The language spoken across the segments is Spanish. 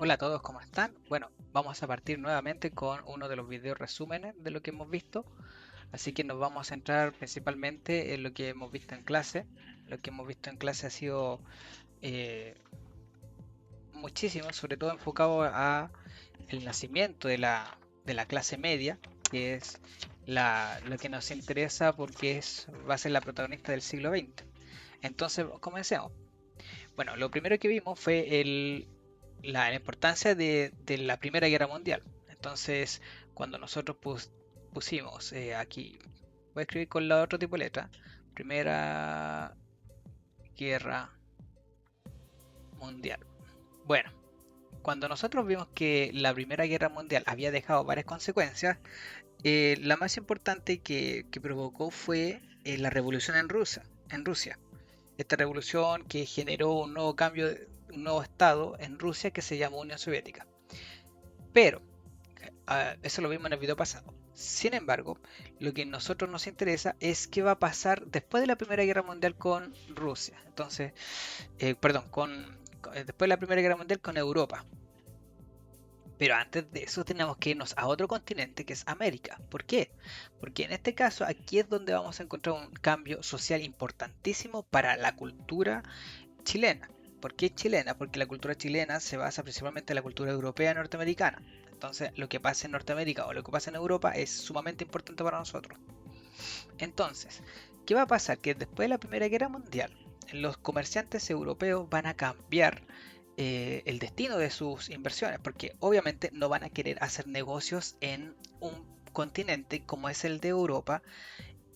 Hola a todos, ¿cómo están? Bueno, vamos a partir nuevamente con uno de los videos resúmenes de lo que hemos visto, así que nos vamos a centrar principalmente en lo que hemos visto en clase. Lo que hemos visto en clase ha sido eh, muchísimo, sobre todo enfocado a el nacimiento de la clase media, que es lo que nos interesa porque va a ser la protagonista del siglo XX. Entonces, comencemos. Bueno, lo primero que vimos fue la importancia de la Primera Guerra Mundial. Entonces, cuando nosotros pusimos aquí, voy a escribir con la otro tipo de letra, Primera Guerra Mundial. Bueno, cuando nosotros vimos que la Primera Guerra Mundial había dejado varias consecuencias, la más importante que provocó fue la revolución en Rusia. Esta revolución que generó un nuevo cambio, un nuevo estado en Rusia que se llamó Unión Soviética. Pero eso lo vimos en el video pasado. Sin embargo, lo que a nosotros nos interesa es qué va a pasar después de la Primera Guerra Mundial con Rusia. Entonces, perdón, después de la Primera Guerra Mundial con Europa. Pero antes de eso tenemos que irnos a otro continente que es América. ¿Por qué? Porque en este caso aquí es donde vamos a encontrar un cambio social importantísimo para la cultura chilena. ¿Por qué chilena? Porque la cultura chilena se basa principalmente en la cultura europea y norteamericana. Entonces, lo que pasa en Norteamérica o lo que pasa en Europa es sumamente importante para nosotros. Entonces, ¿qué va a pasar? Que después de la Primera Guerra Mundial, los comerciantes europeos van a cambiar el destino de sus inversiones, porque obviamente no van a querer hacer negocios en un continente como es el de Europa,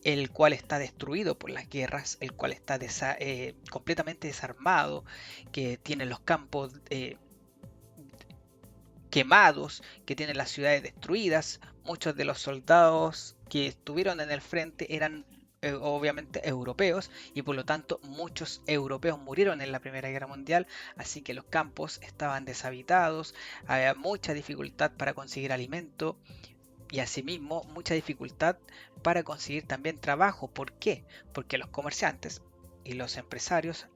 el cual está destruido por las guerras, el cual está completamente desarmado, que tiene los campos quemados, que tiene las ciudades destruidas. Muchos de los soldados que estuvieron en el frente eran obviamente europeos y por lo tanto muchos europeos murieron en la Primera Guerra Mundial, así que los campos estaban deshabitados, había mucha dificultad para conseguir alimento y asimismo mucha dificultad para conseguir también trabajo. ¿Por qué? Porque los comerciantes y los empresarios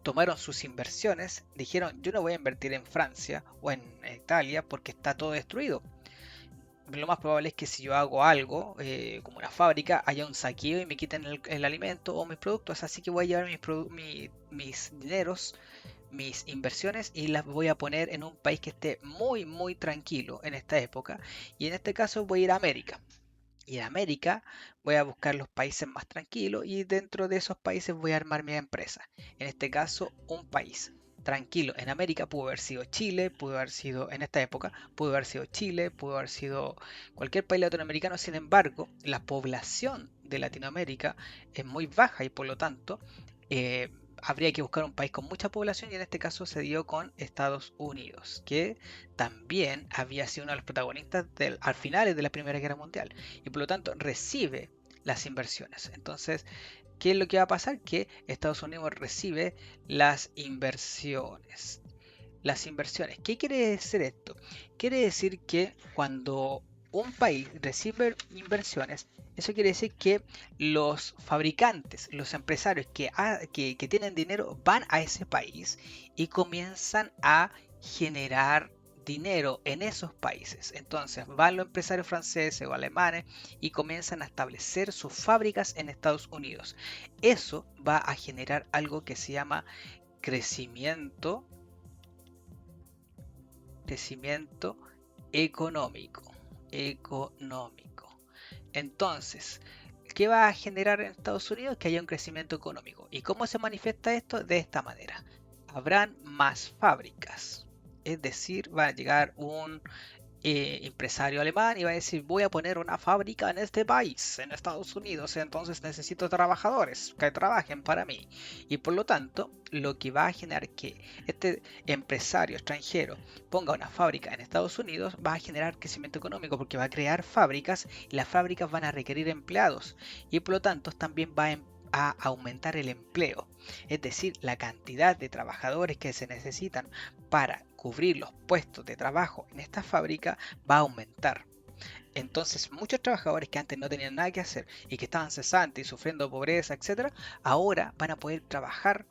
tomaron sus inversiones, dijeron yo no voy a invertir en Francia o en Italia porque está todo destruido. Lo más probable es que si yo hago algo, como una fábrica, haya un saqueo y me quiten el alimento o mis productos. Así que voy a llevar mis dineros, mis inversiones y las voy a poner en un país que esté muy, muy tranquilo en esta época. Y en este caso voy a ir a América. Y en América voy a buscar los países más tranquilos y dentro de esos países voy a armar mi empresa. En este caso, un país tranquilo. En América pudo haber sido Chile, pudo haber sido, en esta época, pudo haber sido Chile, pudo haber sido cualquier país latinoamericano. Sin embargo, la población de Latinoamérica es muy baja y por lo tanto eh, habría que buscar un país con mucha población y en este caso se dio con Estados Unidos, que también había sido uno de los protagonistas al finales de la Primera Guerra Mundial y por lo tanto recibe las inversiones. Entonces, ¿qué es lo que va a pasar? Que Estados Unidos recibe las inversiones. Las inversiones. ¿Qué quiere decir esto? Quiere decir que cuando un país recibe inversiones, eso quiere decir que los fabricantes, los empresarios que tienen dinero van a ese país y comienzan a generar dinero en esos países. Entonces van los empresarios franceses o alemanes y comienzan a establecer sus fábricas en Estados Unidos. Eso va a generar algo que se llama crecimiento crecimiento económico. Económico. Entonces, ¿qué va a generar en Estados Unidos? Que haya un crecimiento económico. ¿Y cómo se manifiesta esto? De esta manera. Habrán más fábricas. Es decir, va a llegar un empresario alemán y va a decir voy a poner una fábrica en este país, en Estados Unidos, entonces necesito trabajadores que trabajen para mí. Y por lo tanto, lo que va a generar que este empresario extranjero ponga una fábrica en Estados Unidos va a generar crecimiento económico porque va a crear fábricas y las fábricas van a requerir empleados y por lo tanto también va a aumentar el empleo, es decir, la cantidad de trabajadores que se necesitan para cubrir los puestos de trabajo en esta fábrica va a aumentar. Entonces, muchos trabajadores que antes no tenían nada que hacer y que estaban cesantes y sufriendo pobreza, etcétera, ahora van a poder trabajar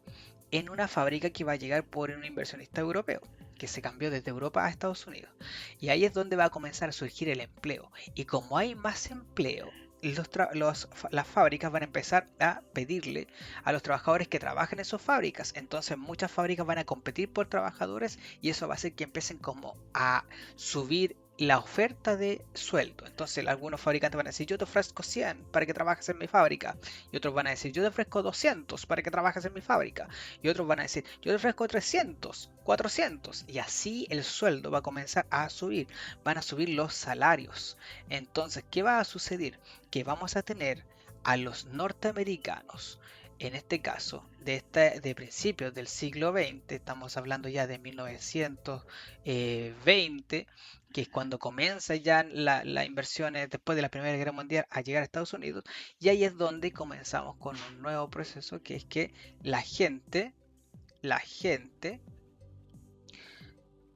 en una fábrica que va a llegar por un inversionista europeo. que se cambió desde Europa a Estados Unidos. Y ahí es donde va a comenzar a surgir el empleo. Y como hay más empleo, las fábricas van a empezar a pedirle a los trabajadores que trabajen en sus fábricas. Entonces muchas fábricas van a competir por trabajadores y eso va a hacer que empiecen como a subir la oferta de sueldo. Entonces algunos fabricantes van a decir, yo te ofrezco 100 para que trabajes en mi fábrica. Y otros van a decir, yo te ofrezco 200 para que trabajes en mi fábrica. Y otros van a decir, yo te ofrezco 300, 400. Y así el sueldo va a comenzar a subir. Van a subir los salarios. Entonces, ¿qué va a suceder? Que vamos a tener a los norteamericanos, en este caso, de principios del siglo XX, estamos hablando ya de 1920, que es cuando comienza ya las inversiones después de la Primera Guerra Mundial a llegar a Estados Unidos, y ahí es donde comenzamos con un nuevo proceso, que es que la gente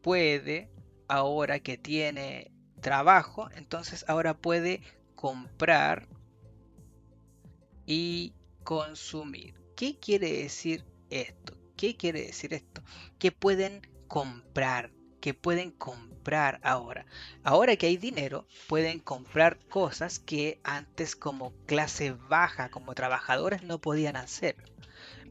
puede, ahora que tiene trabajo, entonces ahora puede comprar y consumir. ¿Qué quiere decir esto? ¿Qué quiere decir esto? Que pueden comprar, que pueden comprar ahora. Ahora que hay dinero, pueden comprar cosas que antes como clase baja, como trabajadores no podían hacer.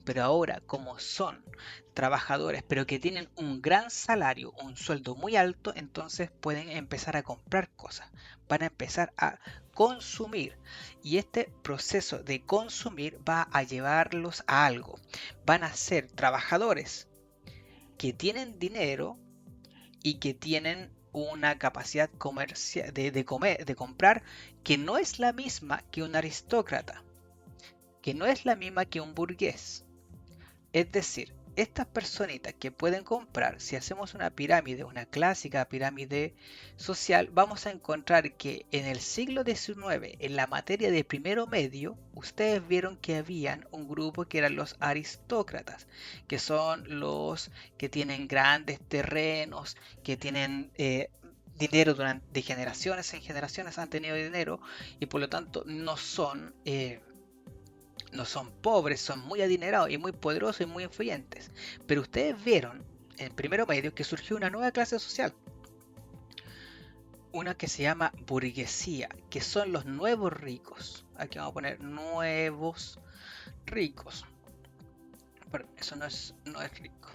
Pero ahora, como son trabajadores, pero que tienen un gran salario, un sueldo muy alto, entonces pueden empezar a comprar cosas, van a empezar a consumir. Y este proceso de consumir va a llevarlos a algo. Van a ser trabajadores que tienen dinero y que tienen una capacidad comercial de comprar que no es la misma que un aristócrata, que no es la misma que un burgués. Es decir, estas personitas que pueden comprar, si hacemos una pirámide, una clásica pirámide social, vamos a encontrar que en el siglo XIX, en la materia de primero medio, ustedes vieron que habían un grupo que eran los aristócratas, que son los que tienen grandes terrenos, que tienen dinero de generaciones en generaciones han tenido dinero y por lo tanto no son pobres, son muy adinerados y muy poderosos y muy influyentes. Pero ustedes vieron en primero medio que surgió una nueva clase social, una que se llama burguesía, que son los nuevos ricos. Aquí vamos a poner nuevos ricos. Perdón, eso no es rico.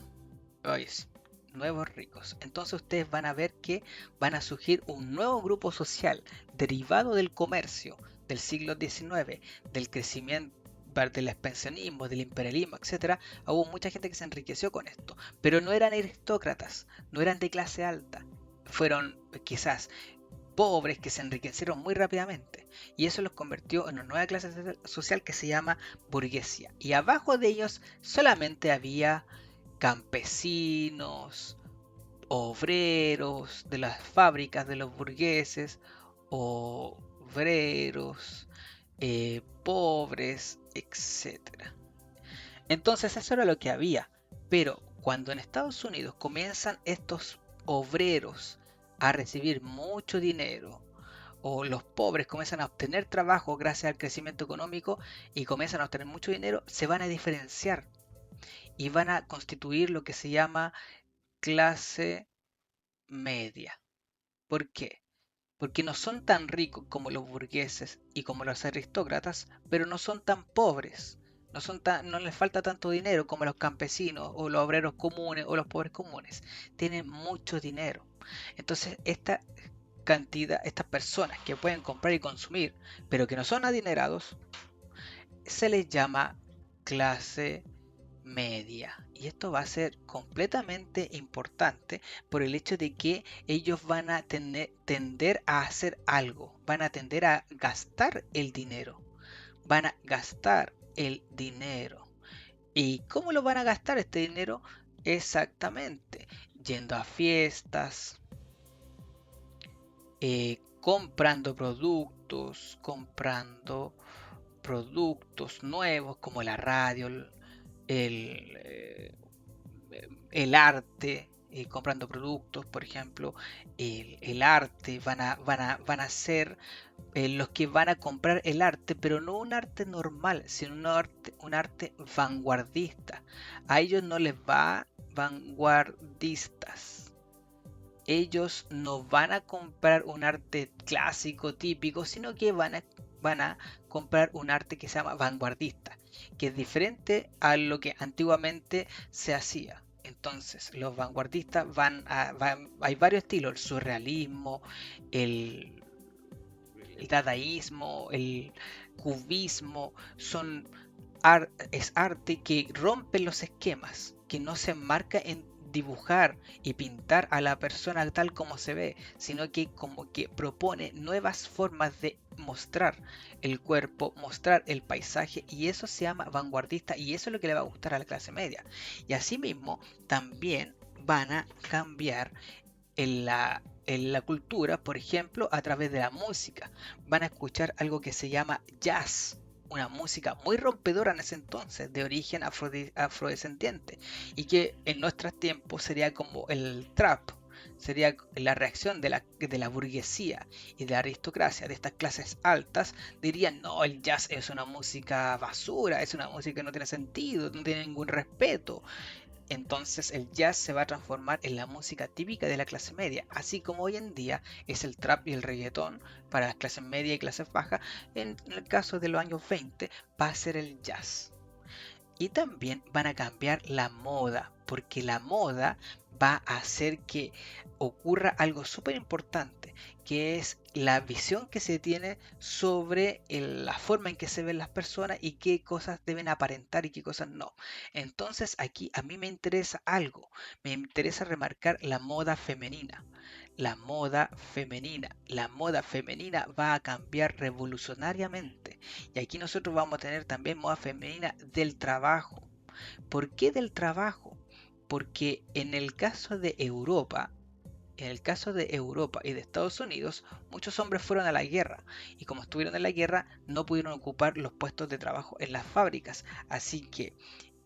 Oye, sí, nuevos ricos. Entonces ustedes van a ver que van a surgir un nuevo grupo social derivado del comercio del siglo XIX, del crecimiento del expansionismo, del imperialismo, etcétera. Hubo mucha gente que se enriqueció con esto, pero no eran aristócratas, no eran de clase alta, fueron quizás pobres que se enriquecieron muy rápidamente y eso los convirtió en una nueva clase social que se llama burguesía. Y abajo de ellos solamente había campesinos, obreros de las fábricas de los burgueses, obreros, pobres, etcétera. Entonces eso era lo que había. Pero cuando en Estados Unidos comienzan estos obreros a recibir mucho dinero, o los pobres comienzan a obtener trabajo gracias al crecimiento económico y comienzan a obtener mucho dinero, se van a diferenciar y van a constituir lo que se llama clase media. ¿Por qué? Porque no son tan ricos como los burgueses y como los aristócratas, pero no son tan pobres. No les falta tanto dinero como los campesinos o los obreros comunes o los pobres comunes. Tienen mucho dinero. Entonces, esta cantidad, estas personas que pueden comprar y consumir, pero que no son adinerados, se les llama clase media. Y esto va a ser completamente importante por el hecho de que ellos van a tender a hacer algo, van a tender a gastar el dinero, van a gastar el dinero. ¿Y cómo lo van a gastar este dinero? Exactamente, yendo a fiestas, comprando productos nuevos como la radio, el, el arte, comprando productos, por ejemplo, el arte, van a ser los que van a comprar el arte, pero no un arte normal, sino un arte vanguardista. A ellos no les va vanguardistas. ellos no van a comprar un arte clásico, típico, sino que van a comprar un arte que se llama vanguardista, que es diferente a lo que antiguamente se hacía. Entonces, los vanguardistas hay varios estilos, el surrealismo, el, el dadaísmo, el cubismo, es arte que rompe los esquemas, que no se enmarca en dibujar y pintar a la persona tal como se ve, sino que como que propone nuevas formas de mostrar el cuerpo, mostrar el paisaje, y eso se llama vanguardista, y eso es lo que le va a gustar a la clase media. Y asimismo también van a cambiar en la cultura, por ejemplo, a través de la música. Van a escuchar algo que se llama jazz, una música muy rompedora en ese entonces, de origen afrodescendiente, y que en nuestros tiempos sería como el trap, sería la reacción de la burguesía y de la aristocracia, de estas clases altas, dirían, no, el jazz es una música basura, es una música que no tiene sentido, no tiene ningún respeto. Entonces el jazz se va a transformar en la música típica de la clase media, así como hoy en día es el trap y el reggaetón para las clases media y clases bajas. En el caso de los años 20 va a ser el jazz. Y también van a cambiar la moda, porque la moda va a hacer que ocurra algo súper importante, que es la visión que se tiene sobre la forma en que se ven las personas y qué cosas deben aparentar y qué cosas no. Entonces aquí a mí me interesa algo, me interesa remarcar la moda femenina. La moda femenina va a cambiar revolucionariamente. Y aquí nosotros vamos a tener también moda femenina del trabajo. ¿Por qué del trabajo? Porque en el caso de Europa y de Estados Unidos, muchos hombres fueron a la guerra y como estuvieron en la guerra no pudieron ocupar los puestos de trabajo en las fábricas. Así que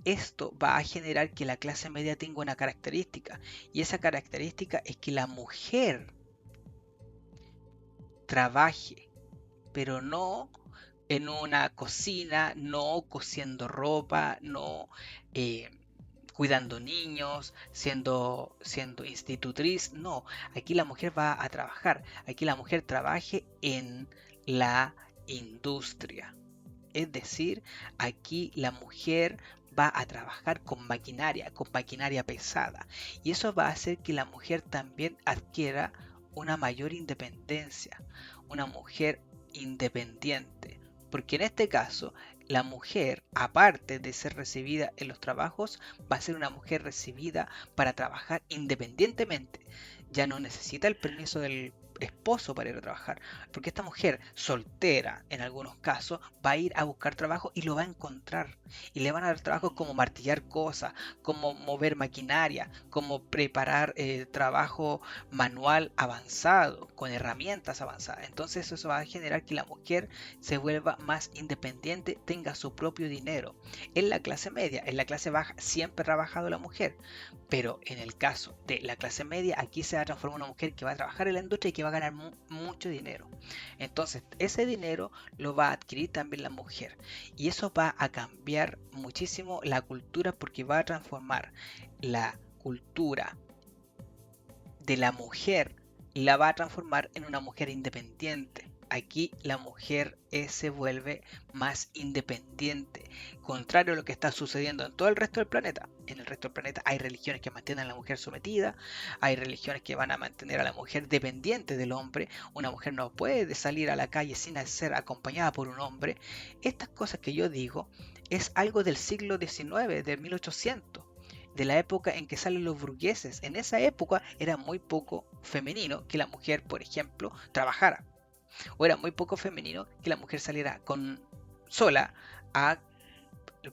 esto va a generar que la clase media tenga una característica, y esa característica es que la mujer trabaje, pero no en una cocina, no cosiendo ropa, no eh, cuidando niños, siendo institutriz. No, aquí la mujer va a trabajar, aquí la mujer trabaje en la industria. Es decir, aquí la mujer va a trabajar con maquinaria pesada. Y eso va a hacer que la mujer también adquiera una mayor independencia, una mujer independiente. Porque en este caso, la mujer, aparte de ser recibida en los trabajos, va a ser una mujer recibida para trabajar independientemente. Ya no necesita el permiso del esposo para ir a trabajar, porque esta mujer soltera, en algunos casos, va a ir a buscar trabajo y lo va a encontrar. Y le van a dar trabajos como martillar cosas, como mover maquinaria, como preparar trabajo manual avanzado, con herramientas avanzadas. Entonces eso va a generar que la mujer se vuelva más independiente, tenga su propio dinero. En la clase media, en la clase baja, siempre ha trabajado la mujer. Pero en el caso de la clase media, aquí se va a transformar en una mujer que va a trabajar en la industria y que va a ganar mucho dinero. Entonces, ese dinero lo va a adquirir también la mujer. Y eso va a cambiar muchísimo la cultura, porque va a transformar la cultura de la mujer, la va a transformar en una mujer independiente. Aquí la mujer se vuelve más independiente, contrario a lo que está sucediendo en todo el resto del planeta. En el resto del planeta hay religiones que mantienen a la mujer sometida, hay religiones que van a mantener a la mujer dependiente del hombre. Una mujer no puede salir a la calle sin ser acompañada por un hombre. Estas cosas que yo digo es algo del siglo XIX, de 1800, de la época en que salen los burgueses. En esa época era muy poco femenino que la mujer, por ejemplo, trabajara. O era muy poco femenino que la mujer saliera sola a,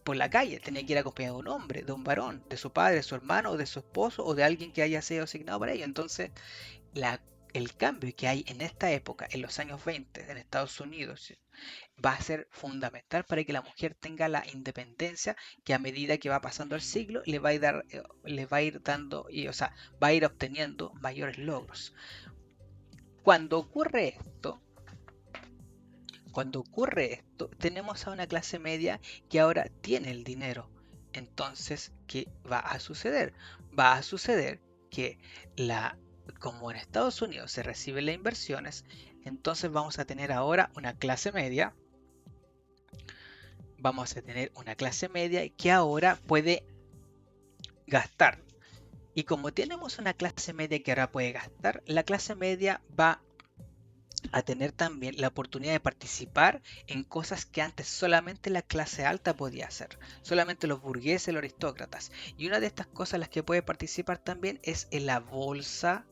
por la calle. Tenía que ir acompañada de un hombre, de un varón, de su padre, de su hermano, o de su esposo, o de alguien que haya sido asignado para ello. Entonces, la, el cambio que hay en esta época, en los años 20 en Estados Unidos, va a ser fundamental para que la mujer tenga la independencia que a medida que va pasando el siglo le va a ir dando, o sea, va a ir obteniendo mayores logros. Cuando ocurre esto, tenemos a una clase media que ahora tiene el dinero. Entonces, ¿qué va a suceder? Va a suceder que la como en Estados Unidos se reciben las inversiones, entonces vamos a tener ahora una clase media. Vamos a tener una clase media que ahora puede gastar. Y como tenemos una clase media que ahora puede gastar, la clase media va a tener también la oportunidad de participar en cosas que antes solamente la clase alta podía hacer, solamente los burgueses, los aristócratas. Y una de estas cosas en las que puede participar también es en la bolsa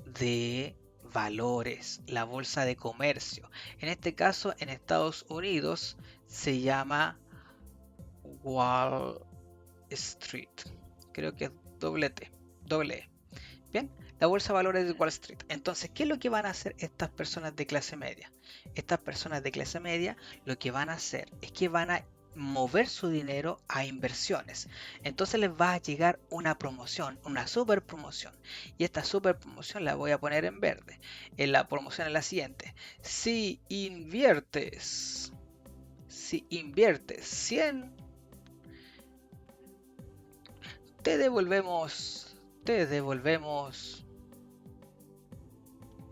de valores, la bolsa de comercio. En este caso, en Estados Unidos se llama Wall Street. Creo que es doble T, doble E. Bien, la bolsa de valores de Wall Street. Entonces, ¿qué es lo que van a hacer estas personas de clase media? Estas personas de clase media lo que van a hacer es que van a mover su dinero a inversiones. Entonces les va a llegar una promoción, una super promoción. Y esta super promoción la voy a poner en verde. En la promoción es la siguiente. Si inviertes 100, te devolvemos, te devolvemos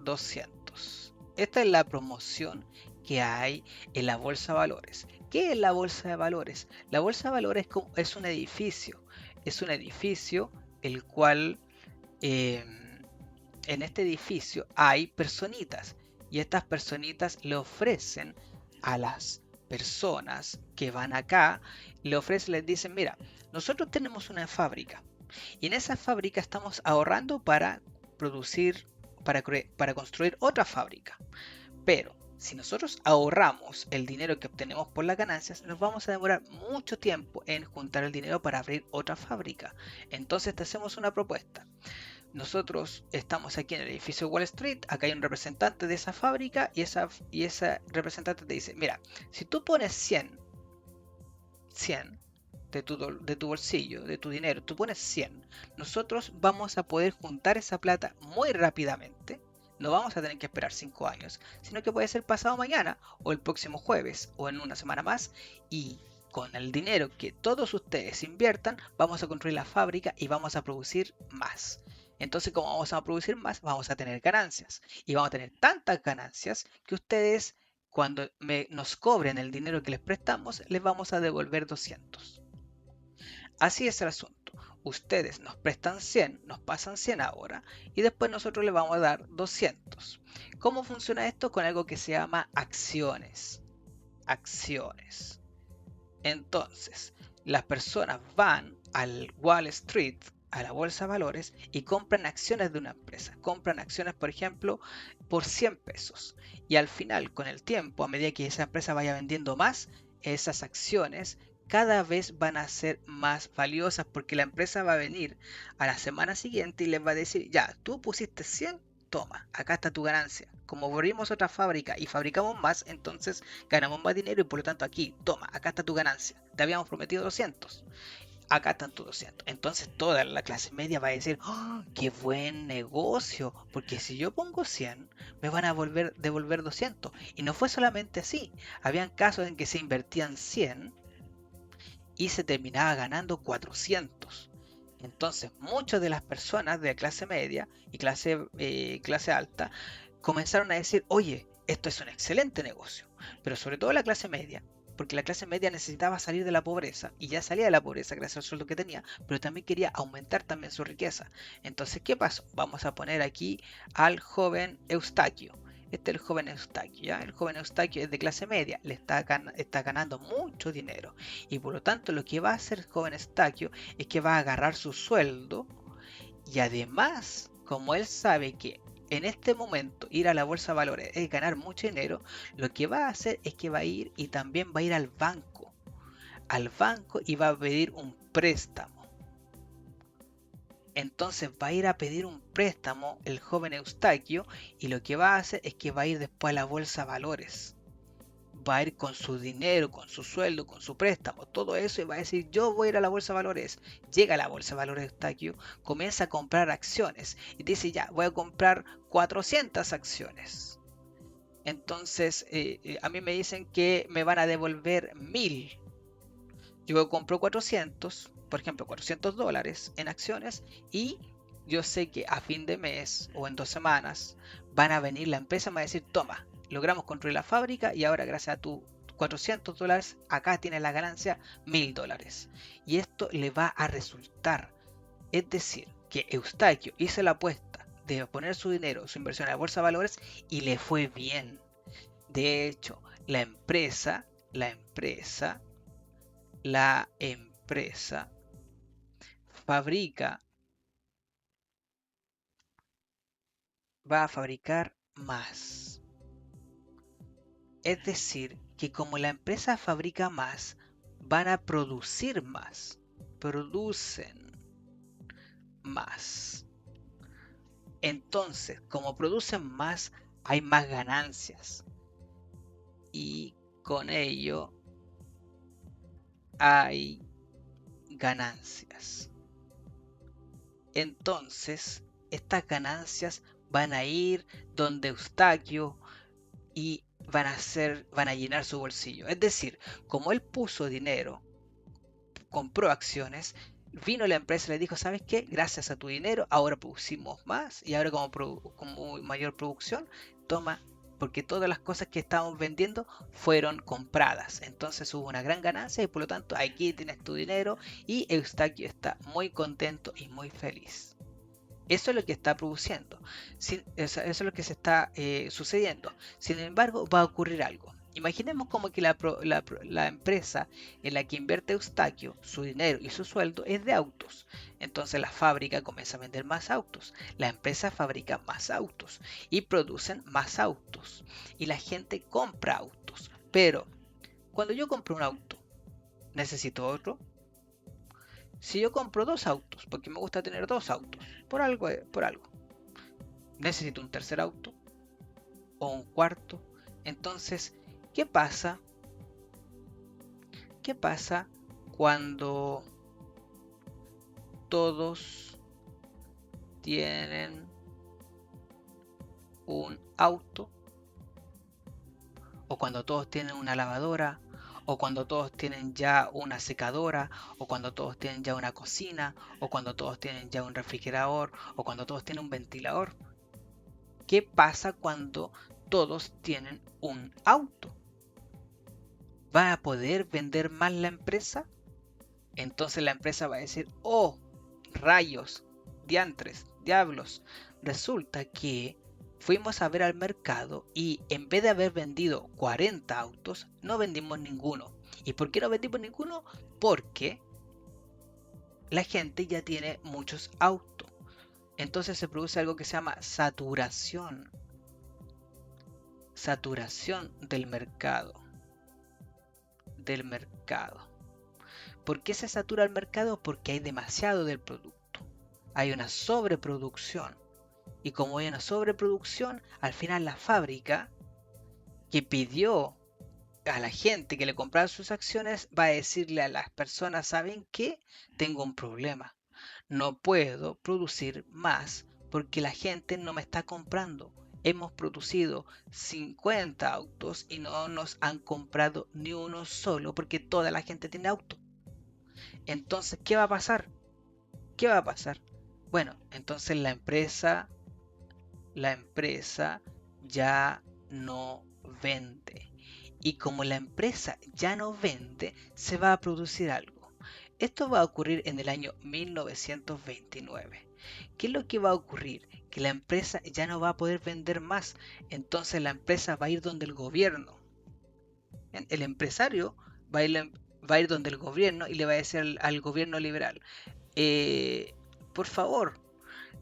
200. Esta es la promoción que hay en la bolsa de valores. ¿Qué es la bolsa de valores? La bolsa de valores es un edificio. Es un edificio el cual eh, en este edificio hay personitas y estas personitas le ofrecen a las personas que van acá, le ofrecen, les dicen, mira, nosotros tenemos una fábrica y en esa fábrica estamos ahorrando para producir, para construir otra fábrica. Pero si nosotros ahorramos el dinero que obtenemos por las ganancias, nos vamos a demorar mucho tiempo en juntar el dinero para abrir otra fábrica. Entonces te hacemos una propuesta. Nosotros estamos aquí en el edificio Wall Street, acá hay un representante de esa fábrica y esa representante te dice, mira, si tú pones 100 de tu bolsillo, de tu dinero, tú pones 100, nosotros vamos a poder juntar esa plata muy rápidamente. No vamos a tener que esperar 5 años, sino que puede ser pasado mañana o el próximo jueves o en una semana más. Y con el dinero que todos ustedes inviertan, vamos a construir la fábrica y vamos a producir más. Entonces, como vamos a producir más, vamos a tener ganancias. Y vamos a tener tantas ganancias que ustedes, cuando nos cobren el dinero que les prestamos, les vamos a devolver 200. Así es el asunto. Ustedes nos prestan 100, nos pasan 100 ahora y después nosotros les vamos a dar 200. ¿Cómo funciona esto? Con algo que se llama acciones. Acciones. Entonces, las personas van al Wall Street, a la bolsa de valores, y compran acciones de una empresa. Compran acciones, por ejemplo, por 100 pesos. Y al final, con el tiempo, a medida que esa empresa vaya vendiendo más, esas acciones cada vez van a ser más valiosas porque la empresa va a venir a la semana siguiente y les va a decir, ya, tú pusiste 100, toma, acá está tu ganancia. Como abrimos otra fábrica y fabricamos más, entonces ganamos más dinero y por lo tanto aquí, toma, acá está tu ganancia. Te habíamos prometido 200. Acá están tus 200. Entonces toda la clase media va a decir, ¡oh, qué buen negocio! Porque si yo pongo 100, me van a devolver 200. Y no fue solamente así. Habían casos en que se invertían 100 y se terminaba ganando 400. Entonces, muchas de las personas de clase media y clase alta comenzaron a decir, oye, esto es un excelente negocio. Pero sobre todo la clase media, porque la clase media necesitaba salir de la pobreza y ya salía de la pobreza gracias al sueldo que tenía, pero también quería aumentar también su riqueza. Entonces, ¿qué pasó? Vamos a poner aquí al joven Eustaquio. Este es el joven Eustaquio, ¿ya? El joven Eustaquio es de clase media, está ganando mucho dinero. Y por lo tanto, lo que va a hacer el joven Eustaquio es que va a agarrar su sueldo y además, como él sabe que en este momento ir a la bolsa de valores es ganar mucho dinero, lo que va a hacer es que va a ir y también va a ir al banco y va a pedir un préstamo. Entonces va a ir a pedir un préstamo el joven Eustaquio y lo que va a hacer es que va a ir después a la bolsa de valores. Va a ir con su dinero, con su sueldo, con su préstamo, todo eso y va a decir yo voy a ir a la bolsa de valores. Llega a la bolsa de valores de Eustaquio, comienza a comprar acciones y dice ya voy a comprar 400 acciones. Entonces a mí me dicen que me van a devolver 1000. Yo compro 400, por ejemplo $400 en acciones y yo sé que a fin de mes o en 2 semanas van a venir la empresa y me va a decir, toma, logramos construir la fábrica y ahora gracias a tu $400, acá tienes la ganancia $1000. Y esto le va a resultar. Es decir, que Eustaquio hizo la apuesta de poner su dinero, su inversión en la bolsa de valores y le fue bien. De hecho, la empresa fabrica, va a fabricar más. Es decir, que como la empresa fabrica más, van a producir más. Producen más. Entonces, como producen más, hay más ganancias. Y con ello hay ganancias. Entonces, estas ganancias van a ir donde Eustaquio y van a llenar su bolsillo. Es decir, como él puso dinero, compró acciones, vino la empresa y le dijo, ¿sabes qué? Gracias a tu dinero, ahora producimos más y ahora como mayor producción, toma, porque todas las cosas que estábamos vendiendo fueron compradas. Entonces hubo una gran ganancia y por lo tanto aquí tienes tu dinero y Eustaquio está muy contento y muy feliz. Eso es lo que está produciendo. Eso es lo que se está sucediendo. Sin embargo, va a ocurrir algo. Imaginemos como que la empresa en la que invierte Eustaquio, su dinero y su sueldo es de autos. Entonces la fábrica comienza a vender más autos. La empresa fabrica más autos y producen más autos. Y la gente compra autos. Pero cuando yo compro un auto, necesito otro. Si yo compro dos autos, porque me gusta tener dos autos, por algo, necesito un tercer auto o un cuarto. Entonces, ¿qué pasa? ¿Qué pasa cuando todos tienen un auto? O cuando todos tienen una lavadora, o cuando todos tienen ya una secadora, o cuando todos tienen ya una cocina, o cuando todos tienen ya un refrigerador, o cuando todos tienen un ventilador. ¿Qué pasa cuando todos tienen un auto? ¿Va a poder vender más la empresa? Entonces la empresa va a decir, oh, rayos, diantres, diablos, resulta que fuimos a ver al mercado y en vez de haber vendido 40 autos, no vendimos ninguno. ¿Y por qué no vendimos ninguno? Porque la gente ya tiene muchos autos. Entonces se produce algo que se llama saturación. Saturación del mercado. Del mercado. ¿Por qué se satura el mercado? Porque hay demasiado del producto. Hay una sobreproducción. Y como hay una sobreproducción, al final la fábrica que pidió a la gente que le comprara sus acciones va a decirle a las personas, ¿saben qué? Tengo un problema. No puedo producir más porque la gente no me está comprando. Hemos producido 50 autos y no nos han comprado ni uno solo porque toda la gente tiene auto. Entonces, ¿qué va a pasar? ¿Qué va a pasar? Bueno, entonces la empresa ya no vende. Y como la empresa ya no vende, se va a producir algo. Esto va a ocurrir en el año 1929. ¿Qué es lo que va a ocurrir? Que la empresa ya no va a poder vender más. Entonces la empresa va a ir donde el gobierno. El empresario va a ir donde el gobierno y le va a decir al gobierno liberal, eh, por favor,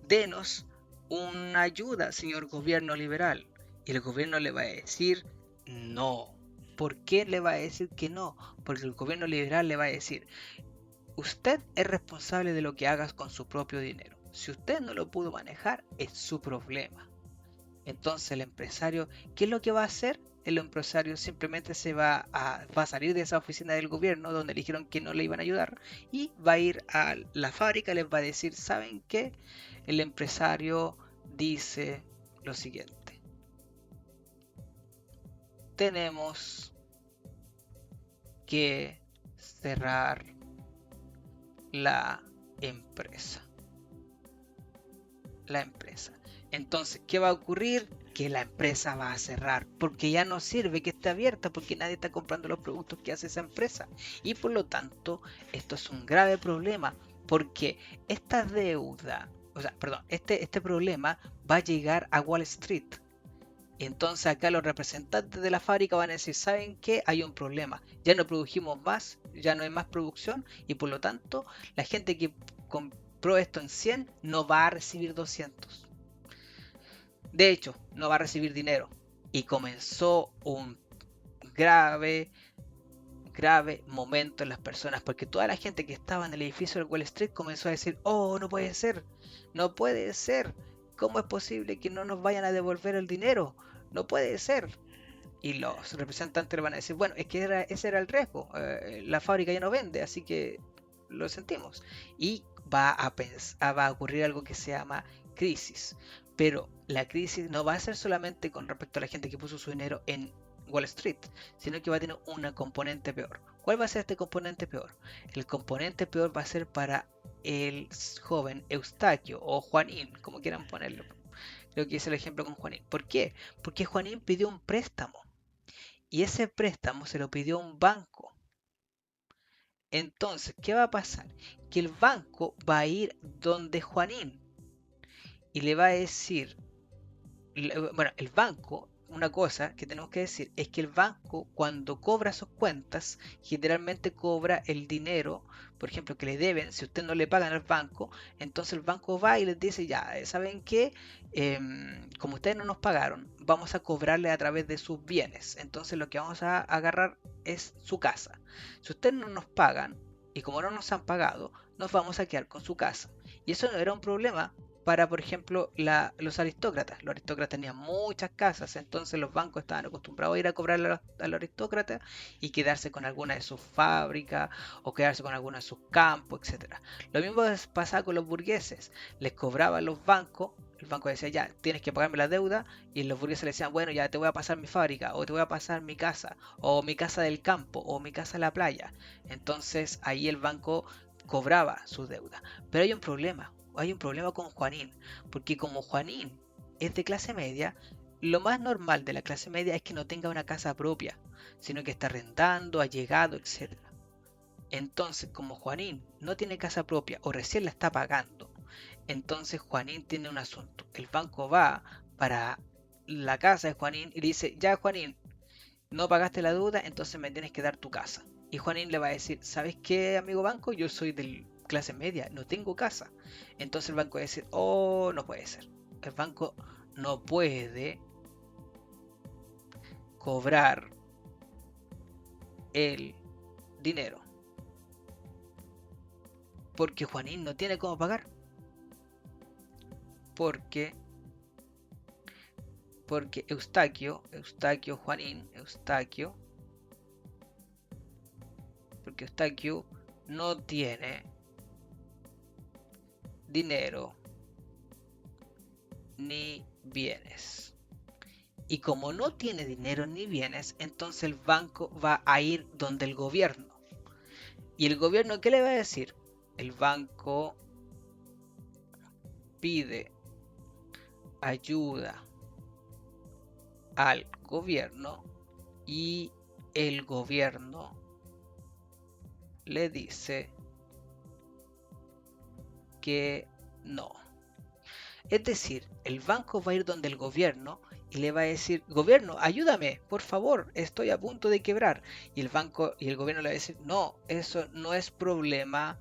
denos una ayuda, señor gobierno liberal. Y el gobierno le va a decir no. ¿Por qué le va a decir que no? Porque el gobierno liberal le va a decir, usted es responsable de lo que hagas con su propio dinero. Si usted no lo pudo manejar, es su problema. Entonces el empresario, ¿qué es lo que va a hacer? El empresario simplemente va a salir de esa oficina del gobierno donde le dijeron que no le iban a ayudar y va a ir a la fábrica, les va a decir, ¿saben qué? El empresario dice lo siguiente, tenemos que cerrar la empresa. la empresa. Entonces, ¿qué va a ocurrir? Que la empresa va a cerrar, porque ya no sirve que esté abierta, porque nadie está comprando los productos que hace esa empresa. Y por lo tanto, esto es un grave problema, porque esta deuda, o sea, perdón, este problema va a llegar a Wall Street. Entonces acá los representantes de la fábrica van a decir, ¿saben qué? Hay un problema. Ya no produjimos más, ya no hay más producción y por lo tanto la gente que compró esto en 100 no va a recibir 200. De hecho, no va a recibir dinero. Y comenzó un grave, grave momento en las personas, porque toda la gente que estaba en el edificio del Wall Street comenzó a decir, oh, no puede ser, no puede ser, ¿cómo es posible que no nos vayan a devolver el dinero? No puede ser. Y los representantes le van a decir, bueno, es que ese era el riesgo, la fábrica ya no vende, así que lo sentimos. Y va a ocurrir algo que se llama crisis. Pero la crisis no va a ser solamente con respecto a la gente que puso su dinero en Wall Street, sino que va a tener una componente peor. ¿Cuál va a ser este componente peor? El componente peor va a ser para el joven Eustaquio o Juanín, como quieran ponerlo. Creo que es el ejemplo con Juanín. ¿Por qué? Porque Juanín pidió un préstamo y ese préstamo se lo pidió un banco. Entonces, ¿qué va a pasar? Que el banco va a ir donde Juanín y le va a decir, bueno, el banco, una cosa que tenemos que decir es que el banco cuando cobra sus cuentas, generalmente cobra el dinero, por ejemplo, que le deben, si usted no le pagan al banco, entonces el banco va y les dice, ya, ¿saben qué? Como ustedes no nos pagaron, vamos a cobrarle a través de sus bienes, entonces lo que vamos a agarrar es su casa. Si ustedes no nos pagan, y como no nos han pagado, nos vamos a quedar con su casa. Y eso no era un problema para, por ejemplo, los aristócratas. Los aristócratas tenían muchas casas, entonces los bancos estaban acostumbrados a ir a cobrarle a los aristócratas y quedarse con alguna de sus fábricas o quedarse con alguna de sus campos, etcétera. Lo mismo pasaba con los burgueses. Les cobraban los bancos, el banco decía, ya, tienes que pagarme la deuda, y los burgueses le decían, bueno, ya te voy a pasar mi fábrica, o te voy a pasar mi casa, o mi casa del campo, o mi casa en la playa. Entonces ahí el banco cobraba su deuda. Pero hay un problema con Juanín, porque como Juanín es de clase media, lo más normal de la clase media es que no tenga una casa propia, sino que está arrendando, allegado, etcétera. Entonces, como Juanín no tiene casa propia o recién la está pagando, entonces Juanín tiene un asunto. El banco va para la casa de Juanín y dice, ya Juanín, no pagaste la deuda, entonces me tienes que dar tu casa. Y Juanín le va a decir, ¿sabes qué, amigo banco? Yo soy de clase media, no tengo casa. Entonces el banco va a decir, oh, no puede ser. El banco no puede cobrar el dinero porque Juanín no tiene cómo pagar. Porque, porque porque Eustaquio no tiene dinero ni bienes. Y como no tiene dinero ni bienes, entonces el banco va a ir donde el gobierno. ¿Y el gobierno qué le va a decir? El banco pide ayuda al gobierno y el gobierno le dice que no. Es decir, el banco va a ir donde el gobierno y le va a decir, gobierno, ayúdame, por favor, estoy a punto de quebrar. Y el banco y el gobierno le va a decir, no, eso no es problema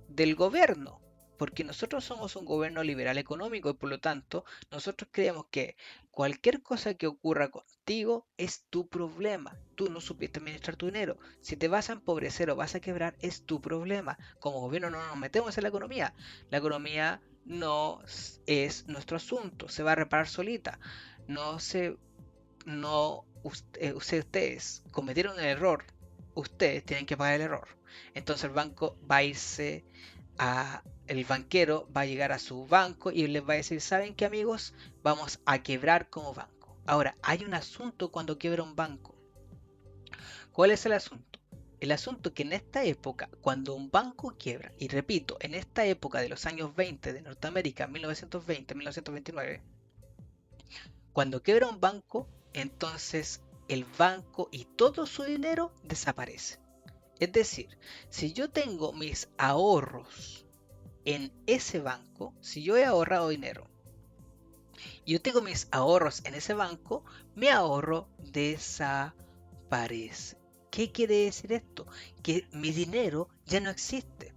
del gobierno, porque nosotros somos un gobierno liberal económico y por lo tanto nosotros creemos que cualquier cosa que ocurra contigo es tu problema. Tú no supiste administrar tu dinero. Si te vas a empobrecer o vas a quebrar, es tu problema. Como gobierno no nos metemos en la economía. La economía no es nuestro asunto, se va a reparar solita. No se, no, ustedes cometieron el error, ustedes tienen que pagar el error. Entonces el banco va a irse el banquero va a llegar a su banco y les va a decir, ¿saben qué amigos? Vamos a quebrar como banco. Ahora, hay un asunto cuando quiebra un banco. ¿Cuál es el asunto? El asunto es que en esta época, cuando un banco quiebra, y repito, en esta época de los años 20 de Norteamérica, 1920, 1929, cuando quiebra un banco, entonces el banco y todo su dinero desaparece. Es decir, si yo tengo mis ahorros en ese banco, si yo he ahorrado dinero, yo tengo mis ahorros en ese banco, mi ahorro desaparece. ¿Qué quiere decir esto? Que mi dinero ya no existe.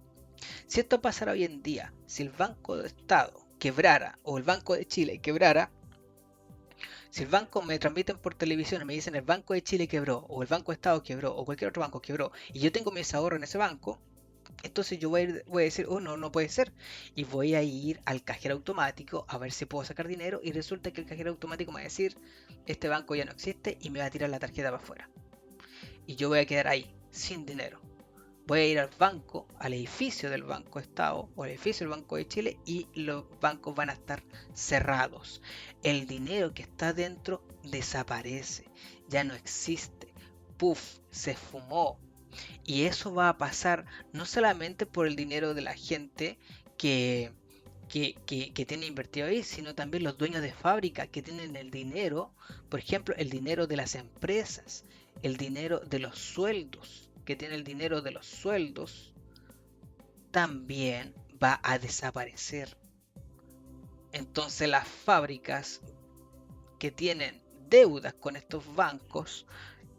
Si esto pasara hoy en día, si el Banco de Estado quebrara o el Banco de Chile quebrara, si el banco me transmiten por televisión y me dicen el Banco de Chile quebró o el Banco de Estado quebró o cualquier otro banco quebró y yo tengo mis ahorros en ese banco, entonces yo voy a decir, oh no, no puede ser. Y voy a ir al cajero automático a ver si puedo sacar dinero y resulta que el cajero automático me va a decir, este banco ya no existe y me va a tirar la tarjeta para afuera. Y yo voy a quedar ahí, sin dinero. Voy a ir al banco, al edificio del Banco Estado o al edificio del Banco de Chile y los bancos van a estar cerrados. El dinero que está dentro desaparece, ya no existe. Puff, se fumó. Y eso va a pasar no solamente por el dinero de la gente que, que tiene invertido ahí, sino también los dueños de fábrica que tienen el dinero, por ejemplo, el dinero de las empresas, el dinero de los sueldos, que tiene el dinero de los sueldos, también va a desaparecer. Entonces las fábricas que tienen deudas con estos bancos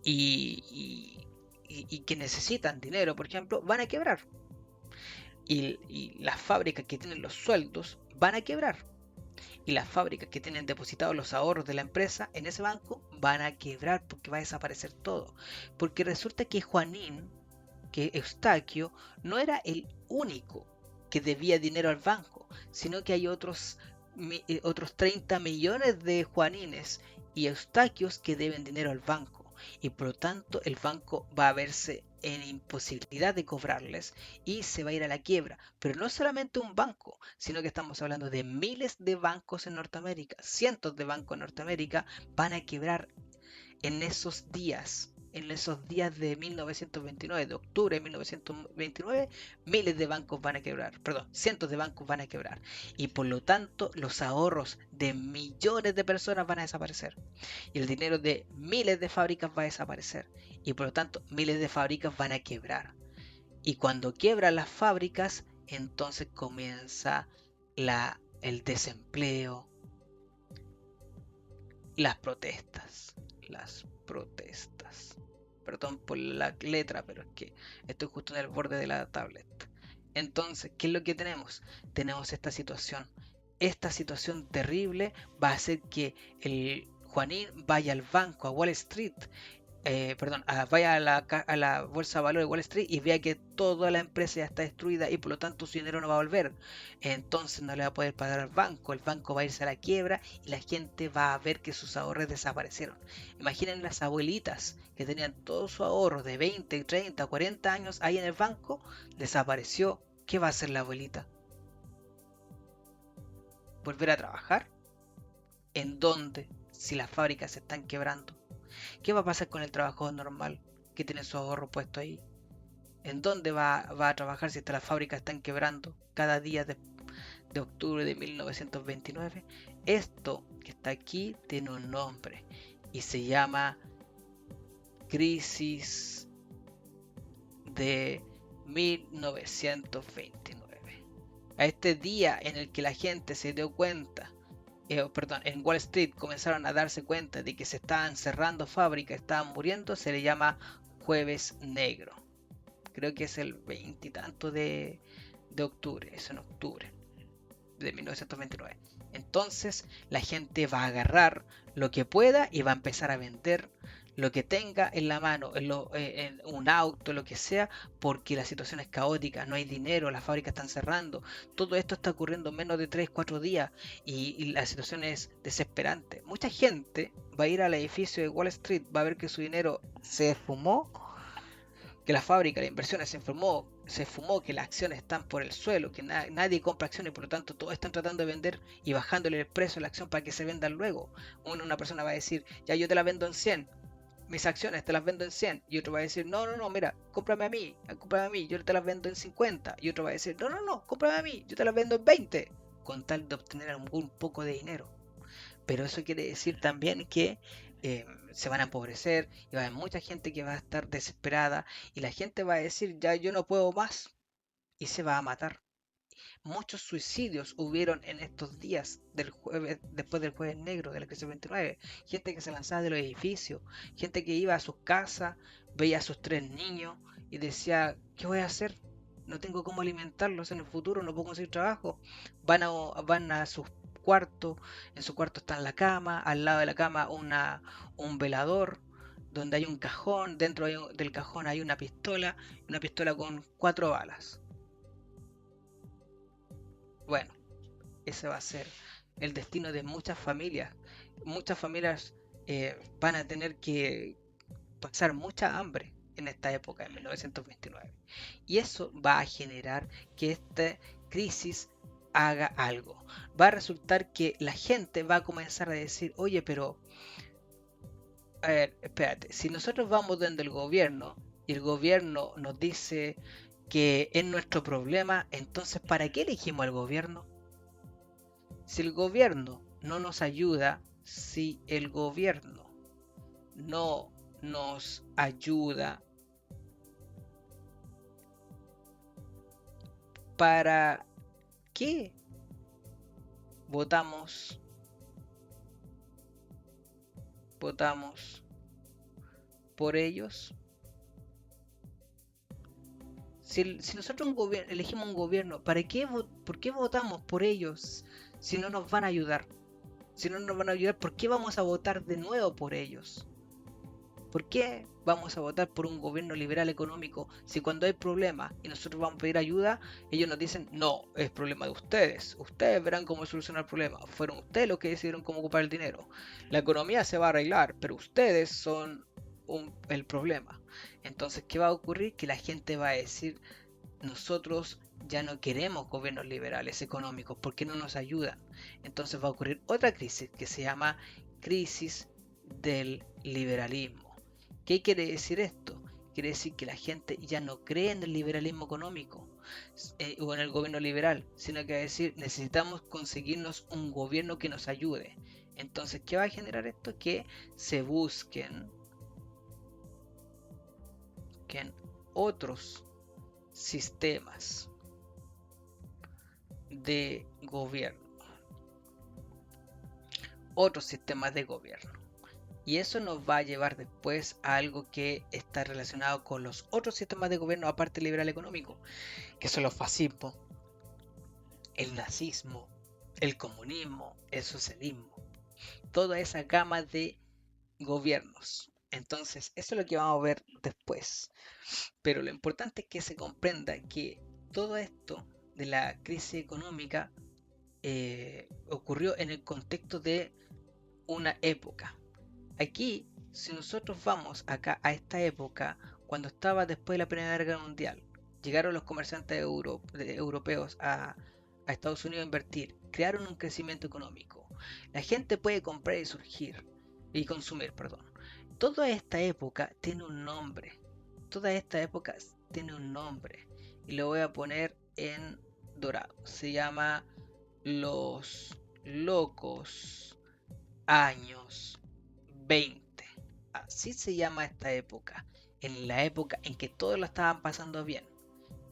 y que necesitan dinero, por ejemplo, van a quebrar. Y las fábricas que tienen los sueldos van a quebrar. Y las fábricas que tienen depositados los ahorros de la empresa en ese banco van a quebrar porque va a desaparecer todo. Porque resulta que Juanín, que Eustaquio, no era el único que debía dinero al banco, sino que hay otros 30 millones de Juanines y Eustaquios que deben dinero al banco. Y por lo tanto el banco va a verse en imposibilidad de cobrarles y se va a ir a la quiebra. Pero no solamente un banco, sino que estamos hablando de miles de bancos en Norteamérica, cientos de bancos en Norteamérica van a quebrar en esos días de 1929, de octubre de 1929, miles de bancos van a quebrar, perdón, cientos de bancos van a quebrar. Y por lo tanto, los ahorros de millones de personas van a desaparecer. Y el dinero de miles de fábricas va a desaparecer. Y por lo tanto, miles de fábricas van a quebrar. Y cuando quiebran las fábricas, entonces comienza el desempleo, las protestas. Las protestas. Perdón por la letra, pero es que estoy justo en el borde de la tablet. Entonces, ¿qué es lo que tenemos? Tenemos esta situación. Esta situación terrible va a hacer que el Juanín vaya al banco, a Wall Street, perdón, vaya a la bolsa de valores de Wall Street y vea que toda la empresa ya está destruida y por lo tanto su dinero no va a volver. Entonces no le va a poder pagar al banco, el banco va a irse a la quiebra y la gente va a ver que sus ahorros desaparecieron. Imaginen las abuelitas que tenían todo su ahorro de 20, 30, 40 años ahí en el banco, desapareció. ¿Qué va a hacer la abuelita? ¿Volver a trabajar? ¿En dónde? Si las fábricas se están quebrando. ¿Qué va a pasar con el trabajador normal que tiene su ahorro puesto ahí? ¿En dónde va a trabajar si las fábricas están quebrando cada día de octubre de 1929? Esto que está aquí tiene un nombre y se llama Crisis de 1929. A este día en el que la gente se dio cuenta, perdón, en Wall Street comenzaron a darse cuenta de que se estaban cerrando fábricas, estaban muriendo, se le llama Jueves Negro. Creo que es el 20 y tanto de octubre, es en octubre de 1929. Entonces la gente va a agarrar lo que pueda y va a empezar a vender lo que tenga en la mano, en un auto, lo que sea, porque la situación es caótica, no hay dinero, las fábricas están cerrando, todo esto está ocurriendo en menos de 3 4 días y la situación es desesperante. Mucha gente va a ir al edificio de Wall Street, va a ver que su dinero se esfumó, que la fábrica, las inversiones se fumó, que las acciones están por el suelo, que nadie compra acciones y por lo tanto todos están tratando de vender y bajándole el precio de la acción para que se vendan luego. Una persona va a decir, ya yo te la vendo en 100, mis acciones te las vendo en 100. Y otro va a decir, no, no, no, mira, cómprame a mí, yo te las vendo en 50. Y otro va a decir, no, no, no, cómprame a mí, yo te las vendo en 20. Con tal de obtener algún poco de dinero. Pero eso quiere decir también que se van a empobrecer y va a haber mucha gente que va a estar desesperada y la gente va a decir, ya yo no puedo más y se va a matar. Muchos suicidios hubieron en estos días del jueves, después del jueves negro de la crisis 29. Gente que se lanzaba de los edificios, gente que iba a sus casas, veía a sus tres niños y decía, ¿qué voy a hacer? No tengo cómo alimentarlos en el futuro, no puedo conseguir trabajo. Van a sus cuartos, en su cuarto está la cama, al lado de la cama un velador, donde hay un cajón, del cajón hay una pistola con 4 balas. Bueno, ese va a ser el destino de muchas familias. Muchas familias van a tener que pasar mucha hambre en esta época, en 1929. Y eso va a generar que esta crisis haga algo. Va a resultar que la gente va a comenzar a decir, oye, pero, a ver, espérate, si nosotros vamos donde el gobierno y el gobierno nos dice que es nuestro problema, entonces ¿para qué elegimos al gobierno? Si el gobierno no nos ayuda, si el gobierno no nos ayuda, ¿para qué votamos votamos por ellos? Si nosotros elegimos un gobierno, ¿por qué votamos por ellos si no nos van a ayudar? Si no nos van a ayudar, ¿por qué vamos a votar de nuevo por ellos? ¿Por qué vamos a votar por un gobierno liberal económico si cuando hay problemas y nosotros vamos a pedir ayuda, ellos nos dicen, no, es problema de ustedes, ustedes verán cómo solucionar el problema, fueron ustedes los que decidieron cómo ocupar el dinero, la economía se va a arreglar, pero ustedes son el problema? Entonces, ¿qué va a ocurrir? Que la gente va a decir, nosotros ya no queremos gobiernos liberales económicos porque no nos ayudan. Entonces va a ocurrir otra crisis que se llama crisis del liberalismo. ¿Qué quiere decir esto? Quiere decir que la gente ya no cree en el liberalismo económico o en el gobierno liberal, sino que va a decir necesitamos conseguirnos un gobierno que nos ayude. Entonces, ¿qué va a generar esto? Que se busquen otros sistemas de gobierno, otros sistemas de gobierno. Y eso nos va a llevar después a algo que está relacionado con los otros sistemas de gobierno aparte del liberal económico, que son los fascismos, el nazismo, el comunismo, el socialismo, toda esa gama de gobiernos. Entonces, eso es lo que vamos a ver después. Pero lo importante es que se comprenda que todo esto de la crisis económica ocurrió en el contexto de una época. Aquí, si nosotros vamos acá a esta época, cuando estaba después de la Primera Guerra Mundial, llegaron los comerciantes europeos a Estados Unidos a invertir, crearon un crecimiento económico. La gente puede comprar y surgir, y consumir, perdón. Toda esta época tiene un nombre. Toda esta época tiene un nombre. Y lo voy a poner en dorado. Se llama los locos años 20. Así se llama esta época. En la época en que todos lo estaban pasando bien.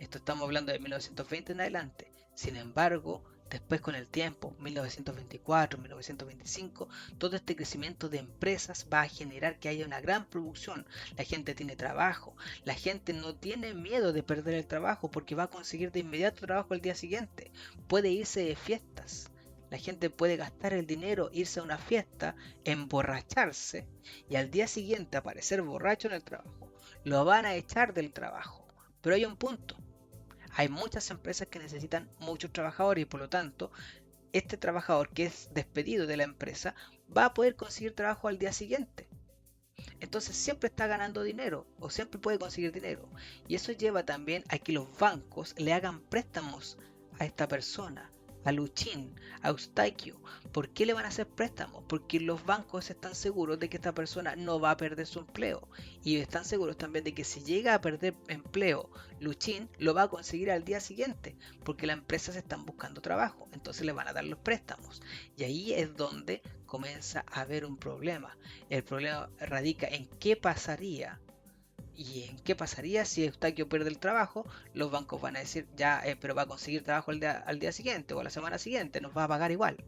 Esto estamos hablando de 1920 en adelante. Sin embargo, después con el tiempo, 1924, 1925, todo este crecimiento de empresas va a generar que haya una gran producción. La gente tiene trabajo, la gente no tiene miedo de perder el trabajo porque va a conseguir de inmediato trabajo el día siguiente. Puede irse de fiestas. La gente puede gastar el dinero, irse a una fiesta, emborracharse y al día siguiente aparecer borracho en el trabajo. Lo van a echar del trabajo. Pero hay un punto. Hay muchas empresas que necesitan muchos trabajadores y por lo tanto este trabajador que es despedido de la empresa va a poder conseguir trabajo al día siguiente. Entonces siempre está ganando dinero o siempre puede conseguir dinero. Y eso lleva también a que los bancos le hagan préstamos a esta persona, a Luchín, a Eustaquio. ¿Por qué le van a hacer préstamos? Porque los bancos están seguros de que esta persona no va a perder su empleo. Y están seguros también de que si llega a perder empleo, Luchín lo va a conseguir al día siguiente, porque las empresas están buscando trabajo. Entonces le van a dar los préstamos. Y ahí es donde comienza a haber un problema. El problema radica en qué pasaría. ¿Y en qué pasaría si Eustaquio pierde el trabajo? Los bancos van a decir, ya, pero va a conseguir trabajo al día siguiente o a la semana siguiente, nos va a pagar igual.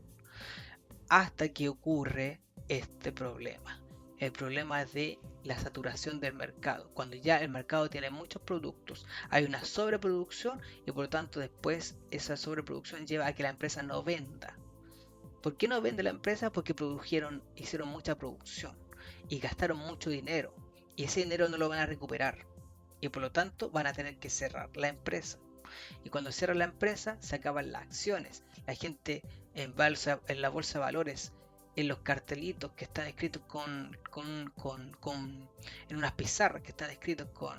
Hasta que ocurre este problema. El problema es de la saturación del mercado. Cuando ya el mercado tiene muchos productos, hay una sobreproducción y por lo tanto después esa sobreproducción lleva a que la empresa no venda. ¿Por qué no vende la empresa? Porque hicieron mucha producción y gastaron mucho dinero y ese dinero no lo van a recuperar y por lo tanto van a tener que cerrar la empresa. Y cuando cierran la empresa se acaban las acciones. La gente en la bolsa de valores, en los cartelitos que están escritos en unas pizarras que están escritos con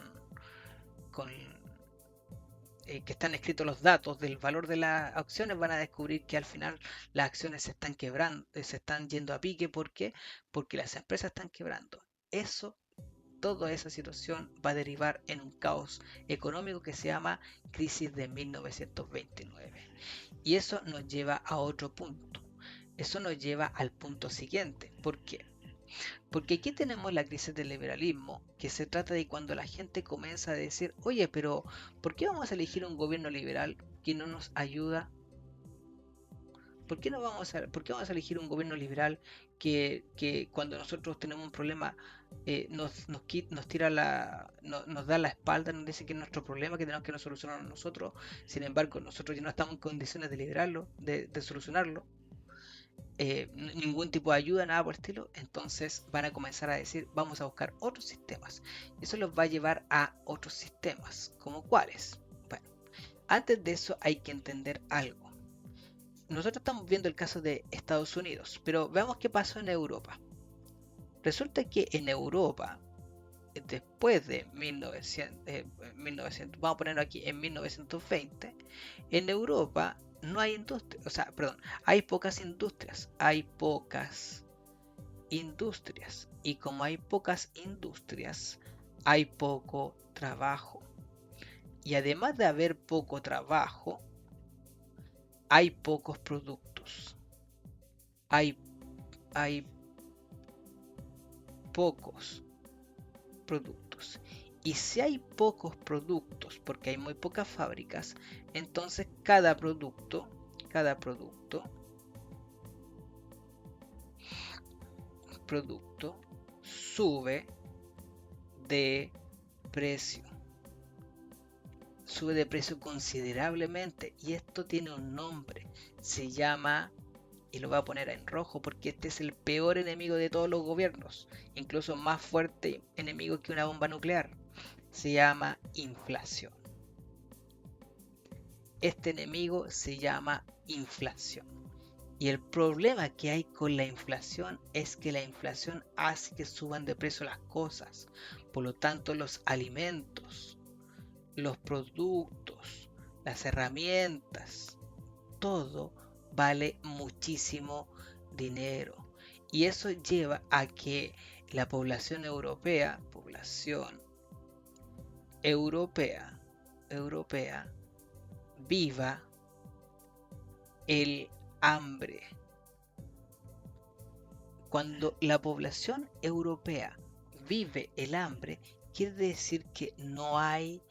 que están escritos los datos del valor de las acciones, van a descubrir que al final las acciones se están quebrando, se están yendo a pique. ¿Por qué? Porque las empresas están quebrando. Eso, toda esa situación va a derivar en un caos económico que se llama crisis de 1929. Y eso nos lleva a otro punto. Eso nos lleva al punto siguiente. ¿Por qué? Porque aquí tenemos la crisis del liberalismo, que se trata de cuando la gente comienza a decir, oye, pero ¿por qué vamos a elegir un gobierno liberal que no nos ayuda? ¿Por qué vamos a elegir un gobierno liberal que cuando nosotros tenemos un problema nos tira nos da la espalda, nos dice que es nuestro problema, que tenemos que solucionarlo nosotros? Sin embargo, nosotros ya no estamos en condiciones de liberarlo, de solucionarlo. Ningún tipo de ayuda, nada por el estilo. Entonces van a comenzar a decir, vamos a buscar otros sistemas. Eso los va a llevar a otros sistemas, como cuáles. Bueno, antes de eso hay que entender algo. Nosotros estamos viendo el caso de Estados Unidos, pero veamos qué pasó en Europa. Resulta que en Europa, después de 1900, vamos a ponerlo aquí en 1920, en Europa no hay industria, o sea, perdón, hay pocas industrias, y como hay pocas industrias, hay poco trabajo. Y además de haber poco trabajo, hay pocos productos. Hay, hay pocos productos. Y si hay pocos productos, porque hay muy pocas fábricas, entonces cada producto sube de precio. Sube de precio considerablemente y esto tiene un nombre. Se llama, y lo voy a poner en rojo porque este es el peor enemigo de todos los gobiernos, incluso más fuerte enemigo que una bomba nuclear. Se llama inflación. Este enemigo se llama inflación. Y el problema que hay con la inflación es que la inflación hace que suban de precio las cosas. Por lo tanto, los alimentos, los productos, las herramientas, todo vale muchísimo dinero. Y eso lleva a que la población europea, viva el hambre. Cuando la población europea vive el hambre, quiere decir que no hay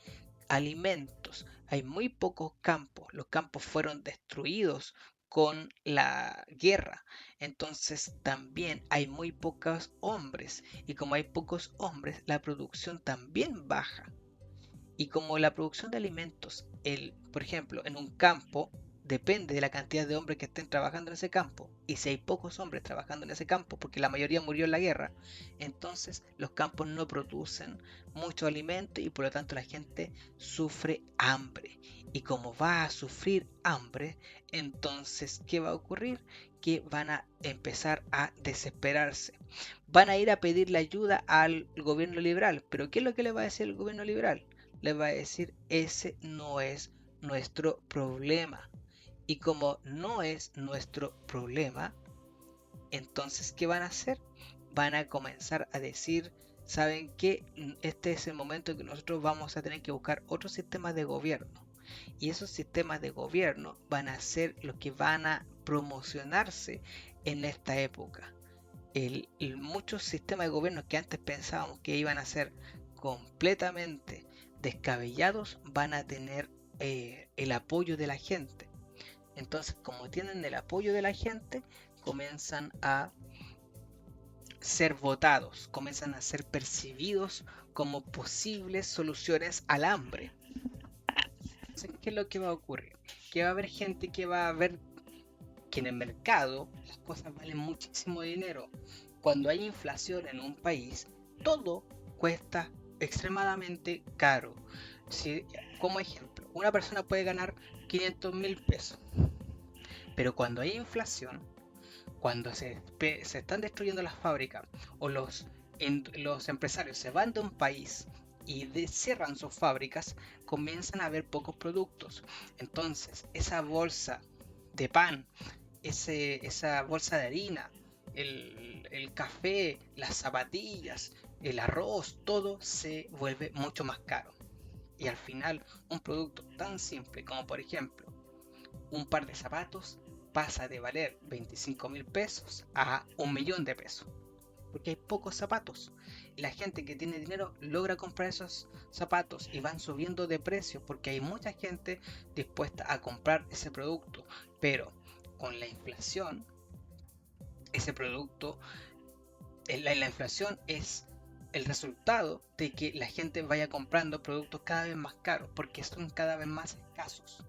alimentos, hay muy pocos campos, los campos fueron destruidos con la guerra, entonces también hay muy pocos hombres y como hay pocos hombres, la producción también baja. Y como la producción de alimentos, por ejemplo, en un campo, depende de la cantidad de hombres que estén trabajando en ese campo, y si hay pocos hombres trabajando en ese campo, porque la mayoría murió en la guerra, entonces los campos no producen mucho alimento y por lo tanto la gente sufre hambre. Y como va a sufrir hambre, entonces, ¿qué va a ocurrir? Que van a empezar a desesperarse. Van a ir a pedirle ayuda al gobierno liberal, pero ¿qué es lo que le va a decir el gobierno liberal? Le va a decir, ese no es nuestro problema. Y como no es nuestro problema, entonces, ¿qué van a hacer? Van a comenzar a decir, ¿saben qué? Este es el momento en que nosotros vamos a tener que buscar otros sistemas de gobierno. Y esos sistemas de gobierno van a ser los que van a promocionarse en esta época. Muchos sistemas de gobierno que antes pensábamos que iban a ser completamente descabellados van a tener el apoyo de la gente. Entonces, como tienen el apoyo de la gente, comienzan a ser votados, comienzan a ser percibidos como posibles soluciones al hambre. Entonces, ¿qué es lo que va a ocurrir? Que va a haber gente que va a ver que en el mercado las cosas valen muchísimo dinero. Cuando hay inflación en un país, todo cuesta extremadamente caro. Si, como ejemplo, una persona puede ganar 500.000 pesos, pero cuando hay inflación, cuando se están destruyendo las fábricas o los empresarios se van de un país y cierran sus fábricas, comienzan a haber pocos productos. Entonces, esa bolsa de pan, esa bolsa de harina, el café, las zapatillas, el arroz, todo se vuelve mucho más caro. Y al final, un producto tan simple como por ejemplo un par de zapatos pasa de valer 25.000 pesos a 1.000.000 de pesos. Porque hay pocos zapatos. Y la gente que tiene dinero logra comprar esos zapatos y van subiendo de precio porque hay mucha gente dispuesta a comprar ese producto. Pero con la inflación, ese producto, la inflación es el resultado de que la gente vaya comprando productos cada vez más caros porque son cada vez más escasos.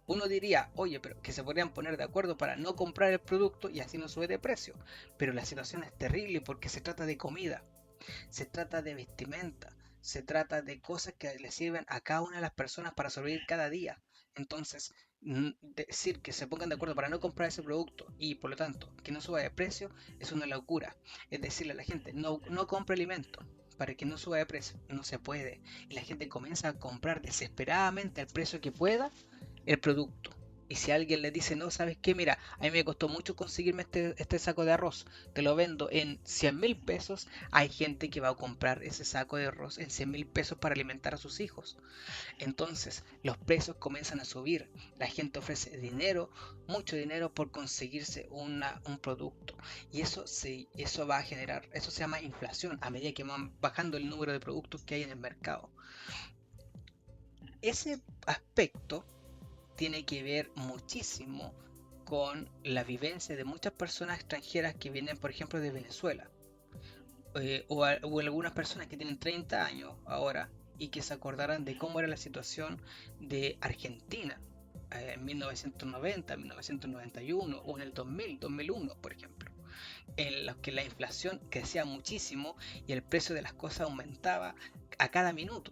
Uno diría, oye, pero que se podrían poner de acuerdo para no comprar el producto y así no sube de precio. Pero la situación es terrible porque se trata de comida, se trata de vestimenta, se trata de cosas que le sirven a cada una de las personas para sobrevivir cada día. Entonces, decir que se pongan de acuerdo para no comprar ese producto y por lo tanto que no suba de precio es una locura. Es decirle a la gente, no compre alimento para que no suba de precio. No se puede. Y la gente comienza a comprar desesperadamente al precio que pueda el producto. Y si alguien le dice, no, ¿sabes qué? Mira, a mí me costó mucho conseguirme este saco de arroz, te lo vendo en 100.000 pesos, hay gente que va a comprar ese saco de arroz en 100.000 pesos para alimentar a sus hijos. Entonces, los precios comienzan a subir, la gente ofrece dinero, mucho dinero por conseguirse un producto. Y eso va a generar, eso se llama inflación, a medida que van bajando el número de productos que hay en el mercado. Ese aspecto tiene que ver muchísimo con la vivencia de muchas personas extranjeras que vienen, por ejemplo, de Venezuela, o algunas personas que tienen 30 años ahora y que se acordarán de cómo era la situación de Argentina en 1990, 1991 o en el 2000, 2001, por ejemplo, en los que la inflación crecía muchísimo y el precio de las cosas aumentaba a cada minuto.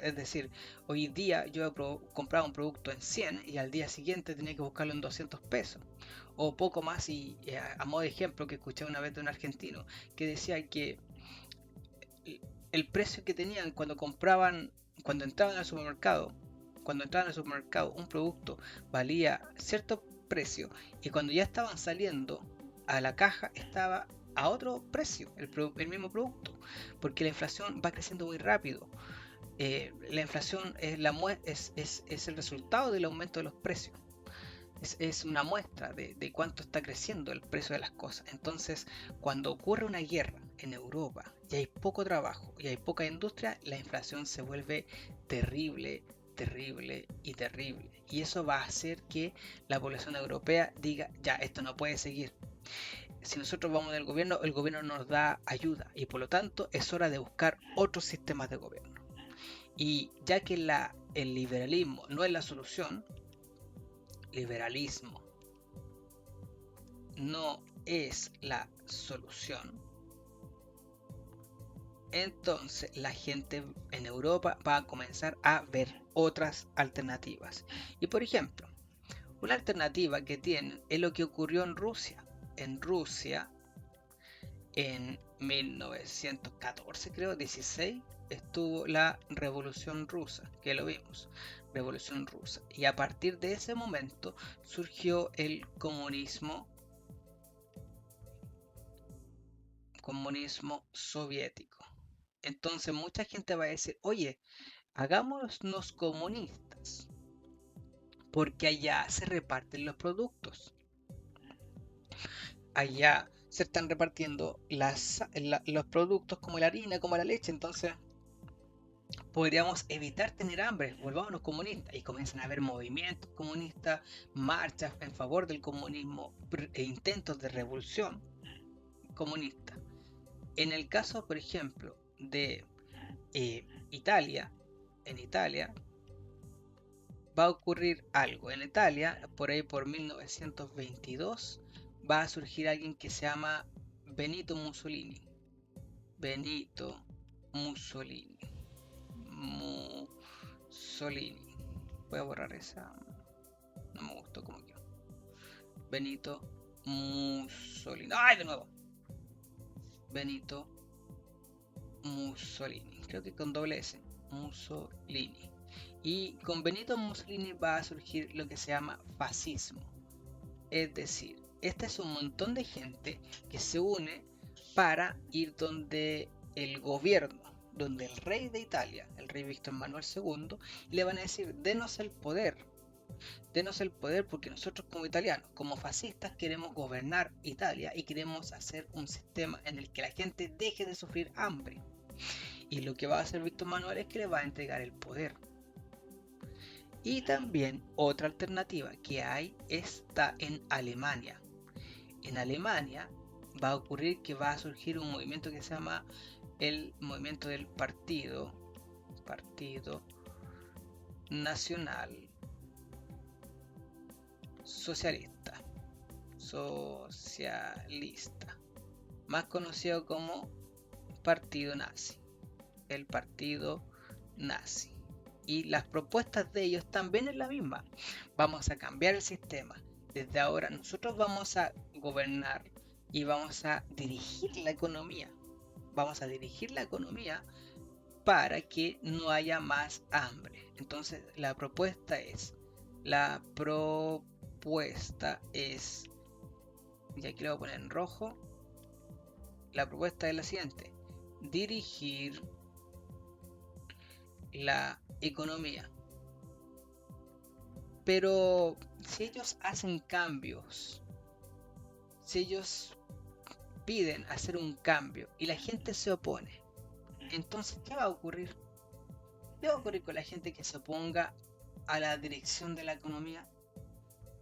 Es decir, hoy día yo compraba un producto en 100 y al día siguiente tenía que buscarlo en 200 pesos o poco más. Y a modo de ejemplo que escuché una vez de un argentino que decía que el precio que tenían cuando entraban al supermercado, un producto valía cierto precio y cuando ya estaban saliendo a la caja estaba a otro precio el mismo producto, porque la inflación va creciendo muy rápido. La inflación es el resultado del aumento de los precios. Es una muestra de cuánto está creciendo el precio de las cosas. Entonces, cuando ocurre una guerra en Europa y hay poco trabajo y hay poca industria, la inflación se vuelve terrible, terrible y terrible. Y eso va a hacer que la población europea diga, ya, esto no puede seguir. Si nosotros vamos del gobierno, el gobierno nos da ayuda y por lo tanto es hora de buscar otros sistemas de gobierno. Y ya que el liberalismo no es la solución, liberalismo no es la solución, entonces la gente en Europa va a comenzar a ver otras alternativas. Y por ejemplo, una alternativa que tienen es lo que ocurrió en Rusia. En Rusia, en 1914, creo, 16, estuvo la Revolución Rusa, que lo vimos. Revolución Rusa. Y a partir de ese momento surgió el comunismo soviético. Entonces mucha gente va a decir, oye, hagámonos comunistas, porque allá se reparten los productos. Allá se están repartiendo los productos como la harina, como la leche, entonces podríamos evitar tener hambre, volvámonos comunistas. Y comienzan a haber movimientos comunistas, marchas en favor del comunismo e intentos de revolución comunista. En el caso, por ejemplo, de Italia, en Italia va a ocurrir algo. En Italia, por ahí por 1922, va a surgir alguien que se llama Benito Mussolini. Benito Mussolini. Mussolini. Voy a borrar esa. No me gustó como quedó. Benito Mussolini. ¡Ay, de nuevo! Benito Mussolini. Creo que con doble S. Mussolini. Y con Benito Mussolini va a surgir lo que se llama fascismo. Es decir, este es un montón de gente que se une para ir donde el gobierno, donde el rey de Italia, el rey Víctor Manuel II, y le van a decir, denos el poder porque nosotros como italianos, como fascistas, queremos gobernar Italia y queremos hacer un sistema en el que la gente deje de sufrir hambre. Y lo que va a hacer Víctor Manuel es que le va a entregar el poder. Y también otra alternativa que hay está en Alemania. En Alemania va a ocurrir que va a surgir un movimiento que se llama el movimiento del Partido Nacional Socialista, más conocido como Partido Nazi, el Partido Nazi. Y las propuestas de ellos también es la misma. Vamos a cambiar el sistema. Desde ahora nosotros vamos a gobernar y vamos a dirigir la economía. Vamos a dirigir la economía para que no haya más hambre. Entonces la propuesta es, y aquí lo voy a poner en rojo, la propuesta es la siguiente: dirigir la economía. Pero si ellos hacen cambios, si ellos piden hacer un cambio y la gente se opone, entonces ¿qué va a ocurrir? ¿Qué va a ocurrir con la gente que se oponga a la dirección de la economía?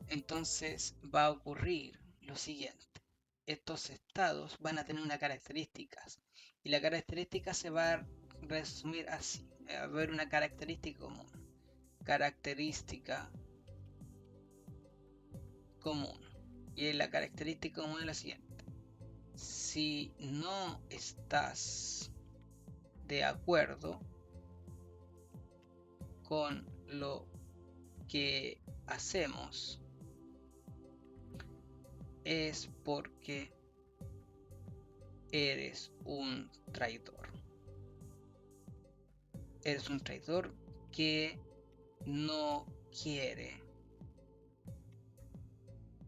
Entonces va a ocurrir lo siguiente: estos estados van a tener unas características y la característica se va a resumir así. Va a haber una característica común. Y la característica común es la siguiente: si no estás de acuerdo con lo que hacemos, es porque eres un traidor. Eres un traidor que no quiere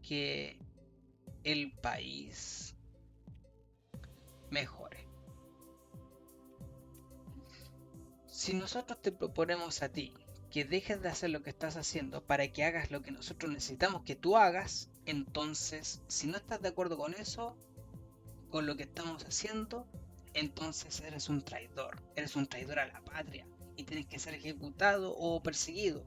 que el país mejore. Si nosotros te proponemos a ti que dejes de hacer lo que estás haciendo para que hagas lo que nosotros necesitamos que tú hagas, entonces, si no estás de acuerdo con eso, con lo que estamos haciendo, entonces eres un traidor a la patria y tienes que ser ejecutado o perseguido.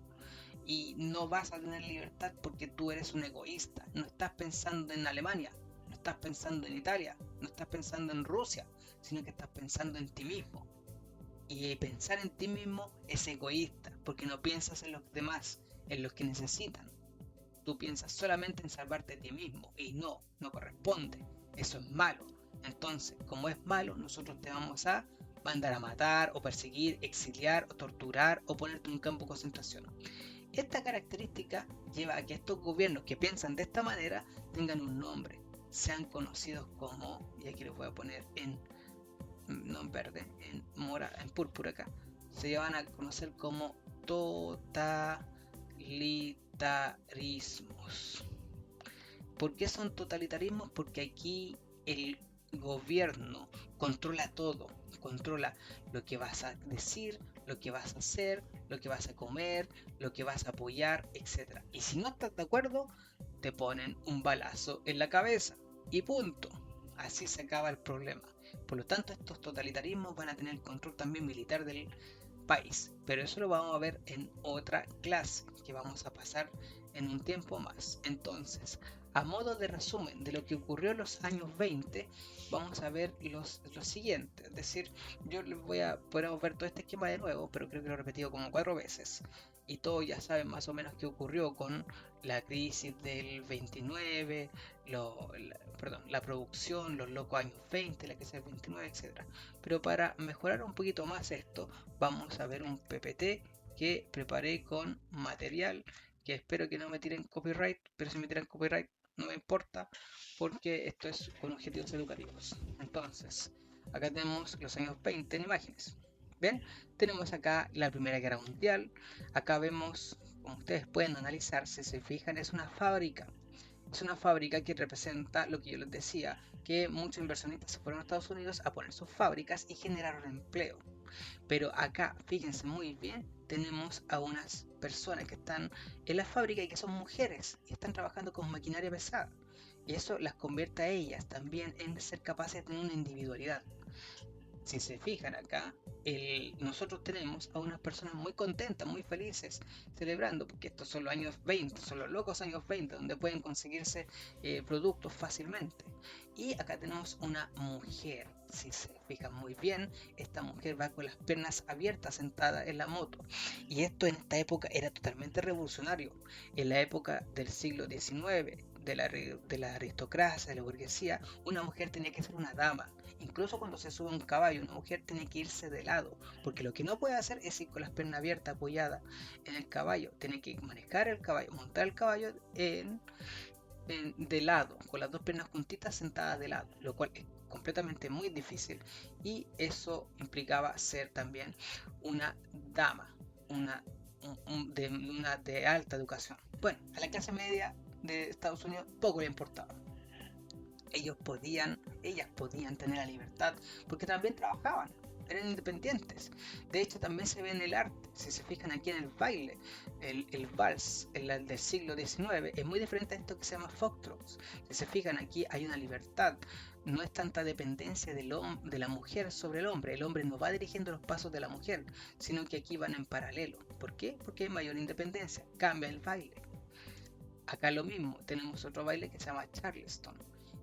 Y no vas a tener libertad porque tú eres un egoísta. No estás pensando en Alemania, no estás pensando en Italia, no estás pensando en Rusia, sino que estás pensando en ti mismo. Y pensar en ti mismo es egoísta, porque no piensas en los demás, en los que necesitan. Tú piensas solamente en salvarte a ti mismo, y no corresponde. Eso es malo. Entonces, como es malo, nosotros te vamos a mandar a matar, o perseguir, exiliar, o torturar, o ponerte en un campo de concentración. Esta característica lleva a que estos gobiernos que piensan de esta manera tengan un nombre, sean conocidos como, y aquí lo voy a poner no en verde, en púrpura acá, se van a conocer como totalitarismos. ¿Por qué son totalitarismos? Porque aquí el gobierno controla todo, controla lo que vas a decir, lo que vas a hacer, lo que vas a comer, lo que vas a apoyar, etc. Y si no estás de acuerdo, te ponen un balazo en la cabeza y punto. Así se acaba el problema. Por lo tanto, estos totalitarismos van a tener el control también militar del país, pero eso lo vamos a ver en otra clase que vamos a pasar en un tiempo más. Entonces, a modo de resumen de lo que ocurrió en los años 20, vamos a ver lo siguiente. Es decir, yo les podemos ver todo este esquema de nuevo, pero creo que lo he repetido como 4 veces. Y todos ya saben más o menos qué ocurrió con la crisis del 29, la producción, los locos años 20, la crisis del 29, etc. Pero para mejorar un poquito más esto, vamos a ver un PPT que preparé con material que espero que no me tiren copyright, pero si me tiran copyright no me importa porque esto es con objetivos educativos. Entonces, acá tenemos los años 20 en imágenes. Bien, tenemos acá la Primera Guerra Mundial. Acá vemos, como ustedes pueden analizar, si se fijan, es una fábrica. Es una fábrica que representa lo que yo les decía, que muchos inversionistas se fueron a Estados Unidos a poner sus fábricas y generaron empleo. Pero acá, fíjense muy bien, tenemos a unas personas que están en la fábrica y que son mujeres y están trabajando con maquinaria pesada. Y eso las convierte a ellas también en ser capaces de tener una individualidad. Si se fijan acá, nosotros tenemos a unas personas muy contentas, muy felices, celebrando, porque estos son los años 20, son los locos años 20, donde pueden conseguirse productos fácilmente. Y acá tenemos una mujer, si se fijan muy bien, esta mujer va con las piernas abiertas sentada en la moto. Y esto en esta época era totalmente revolucionario. En la época del siglo XIX, de la aristocracia, de la burguesía, una mujer tenía que ser una dama. Incluso cuando se sube a un caballo, una mujer tiene que irse de lado, porque lo que no puede hacer es ir con las piernas abiertas apoyadas en el caballo. Tiene que manejar el caballo, montar el caballo de lado, con las dos piernas juntitas sentadas de lado, lo cual es completamente muy difícil. Y eso implicaba ser también una dama, de alta educación. Bueno, a la clase media de Estados Unidos poco le importaba. Ellas podían tener la libertad porque también trabajaban, eran independientes. De hecho, también se ve en el arte. Si se fijan aquí en el baile, el vals del siglo XIX es muy diferente a esto que se llama foxtrot. Si se fijan aquí hay una libertad, no es tanta dependencia de la mujer sobre el hombre. El hombre no va dirigiendo los pasos de la mujer, sino que aquí van en paralelo. ¿Por qué? Porque hay mayor independencia. Cambia el baile. Acá lo mismo, tenemos otro baile que se llama Charleston.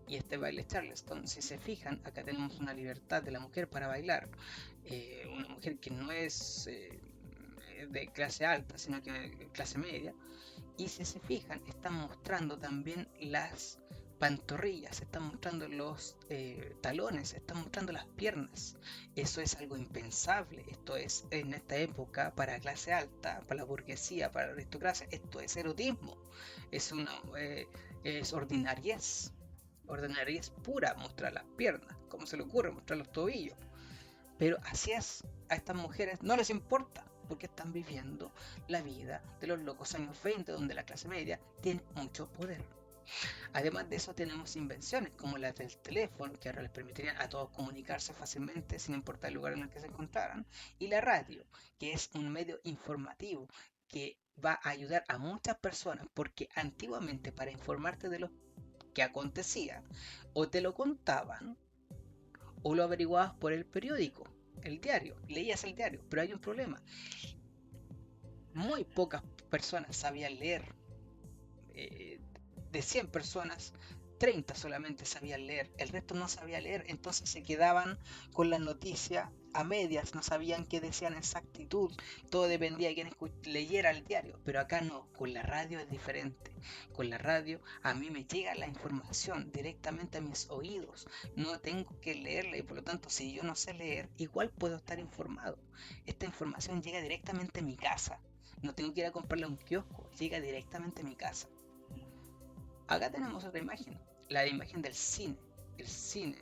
Y este baile Charleston, si se fijan, acá tenemos una libertad de la mujer para bailar. Una mujer que no es de clase alta, sino que de clase media. Y si se fijan, están mostrando también las pantorrillas, están mostrando los talones, están mostrando las piernas. Eso es algo impensable. Esto es en esta época para clase alta, para la burguesía, para la aristocracia. Esto es erotismo. Es ordinariez pura mostrar las piernas. ¿Cómo se le ocurre mostrar los tobillos? Pero así es, a estas mujeres no les importa porque están viviendo la vida de los locos años 20 donde la clase media tiene mucho poder. Además de eso tenemos invenciones como la del teléfono que ahora les permitirían a todos comunicarse fácilmente sin importar el lugar en el que se encontraran, y la radio, que es un medio informativo que va a ayudar a muchas personas porque antiguamente para informarte de lo que acontecía o te lo contaban o lo averiguabas por el periódico, el diario, leías el diario, pero hay un problema. Muy pocas personas sabían leer. De 100 personas, 30 solamente sabían leer, el resto no sabía leer, entonces se quedaban con la noticia a medias, no sabían qué decían en exactitud, todo dependía de quien leyera el diario, pero acá no, con la radio es diferente, con la radio a mí me llega la información directamente a mis oídos, no tengo que leerla y por lo tanto si yo no sé leer, igual puedo estar informado, esta información llega directamente a mi casa, no tengo que ir a comprarla a un kiosco, llega directamente a mi casa. Acá tenemos otra imagen, la imagen del cine. El cine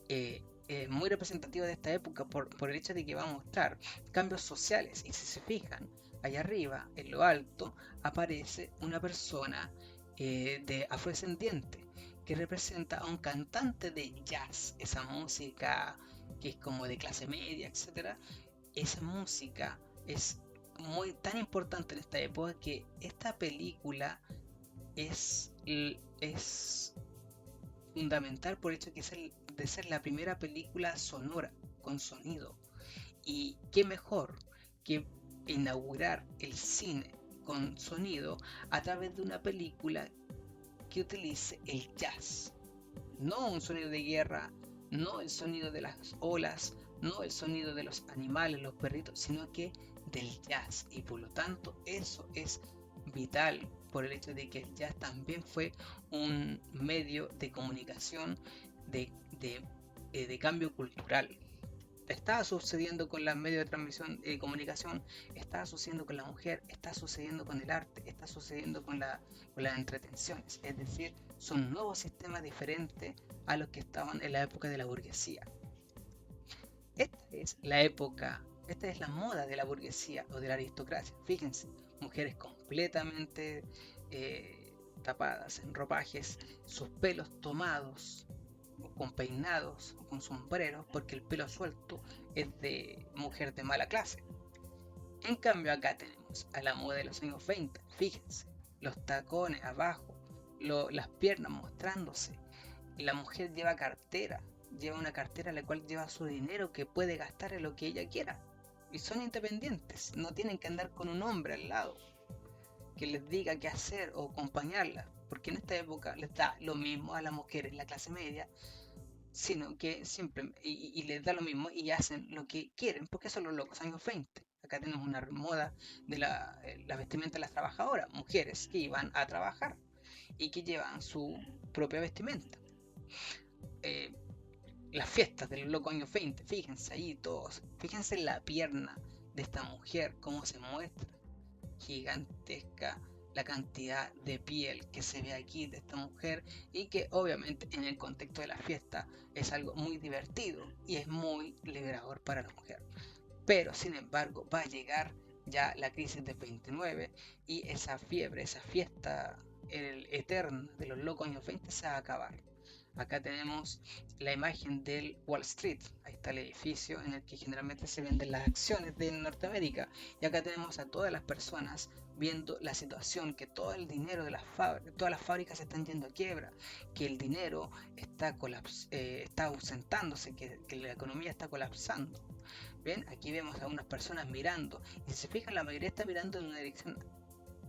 es muy representativo de esta época por el hecho de que va a mostrar cambios sociales. Y si se fijan, allá arriba, en lo alto, aparece una persona de afrodescendiente que representa a un cantante de jazz, esa música que es como de clase media, etcétera. Esa música es muy tan importante en esta época que esta película es fundamental por el hecho de ser la primera película sonora con sonido. Y qué mejor que inaugurar el cine con sonido a través de una película que utilice el jazz. No un sonido de guerra, no el sonido de las olas, no el sonido de los animales, los perritos, sino que del jazz. Y por lo tanto eso es vital por el hecho de que el jazz también fue un medio de comunicación, de, de, de cambio cultural. Está sucediendo con los medios de transmisión y comunicación, está sucediendo con la mujer, está sucediendo con el arte, está sucediendo con las entretenciones. Es decir, son nuevos sistemas diferentes a los que estaban en la época de la burguesía. Esta es la época, esta es la moda de la burguesía o de la aristocracia. Fíjense, mujeres completamente tapadas en ropajes, sus pelos tomados, con peinados, con sombreros, porque el pelo suelto es de mujer de mala clase. En cambio acá tenemos a la moda de los años 20, fíjense, los tacones abajo, las piernas mostrándose. La mujer lleva una cartera en la cual lleva su dinero que puede gastar en lo que ella quiera. Y son independientes, no tienen que andar con un hombre al lado que les diga qué hacer o acompañarla, porque en esta época les da lo mismo a las mujeres en la clase media, sino que simplemente, y les da lo mismo y hacen lo que quieren, porque son los locos años 20. Acá tenemos una moda de la vestimenta de las trabajadoras, mujeres que iban a trabajar y que llevan su propia vestimenta. Eh, las fiestas de los locos años 20, fíjense ahí todos, fíjense en la pierna de esta mujer, cómo se muestra, gigantesca la cantidad de piel que se ve aquí de esta mujer y que obviamente en el contexto de la fiesta es algo muy divertido y es muy liberador para la mujer. Pero sin embargo va a llegar ya la crisis del 29 y esa fiebre, esa fiesta eterna de los locos años 20 se va a acabar. Acá tenemos la imagen del Wall Street. Ahí está el edificio en el que generalmente se venden las acciones de Norteamérica. Y acá tenemos a todas las personas viendo la situación, que todo el dinero de todas las fábricas están yendo a quiebra, que el dinero está ausentándose, que la economía está colapsando. Bien, aquí vemos a unas personas mirando. Y si se fijan, la mayoría está mirando en una dirección.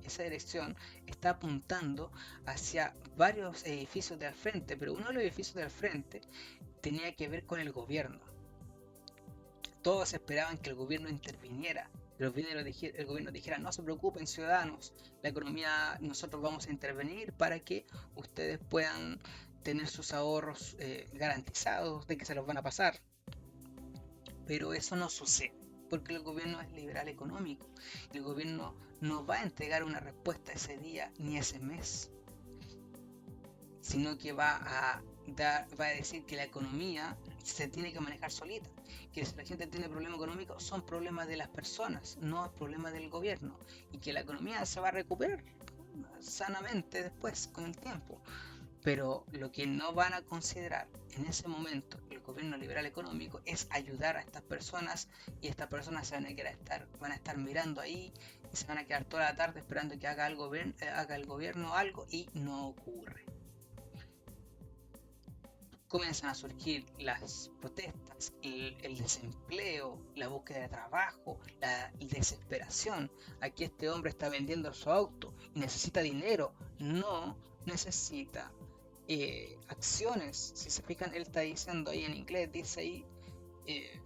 Esa dirección está apuntando hacia varios edificios de al frente, pero uno de los edificios de al frente tenía que ver con el gobierno. Todos esperaban que el gobierno interviniera. El gobierno dijera, no se preocupen ciudadanos, la economía, nosotros vamos a intervenir para que ustedes puedan tener sus ahorros garantizados de que se los van a pasar. Pero eso no sucede, porque el gobierno es liberal económico. El gobierno no va a entregar una respuesta ese día ni ese mes, sino que va a decir que la economía se tiene que manejar solita, que si la gente tiene problemas económicos son problemas de las personas, no es problema del gobierno, y que la economía se va a recuperar sanamente después, con el tiempo. Pero lo que no van a considerar en ese momento el gobierno liberal económico es ayudar a estas personas, y estas personas van a estar mirando ahí y se van a quedar toda la tarde esperando que haga el gobierno algo, y no ocurre. Comienzan a surgir las protestas, el desempleo, la búsqueda de trabajo, la desesperación. Aquí este hombre está vendiendo su auto y necesita dinero, no necesita acciones. Si se fijan, él está diciendo ahí en inglés, dice ahí, eh,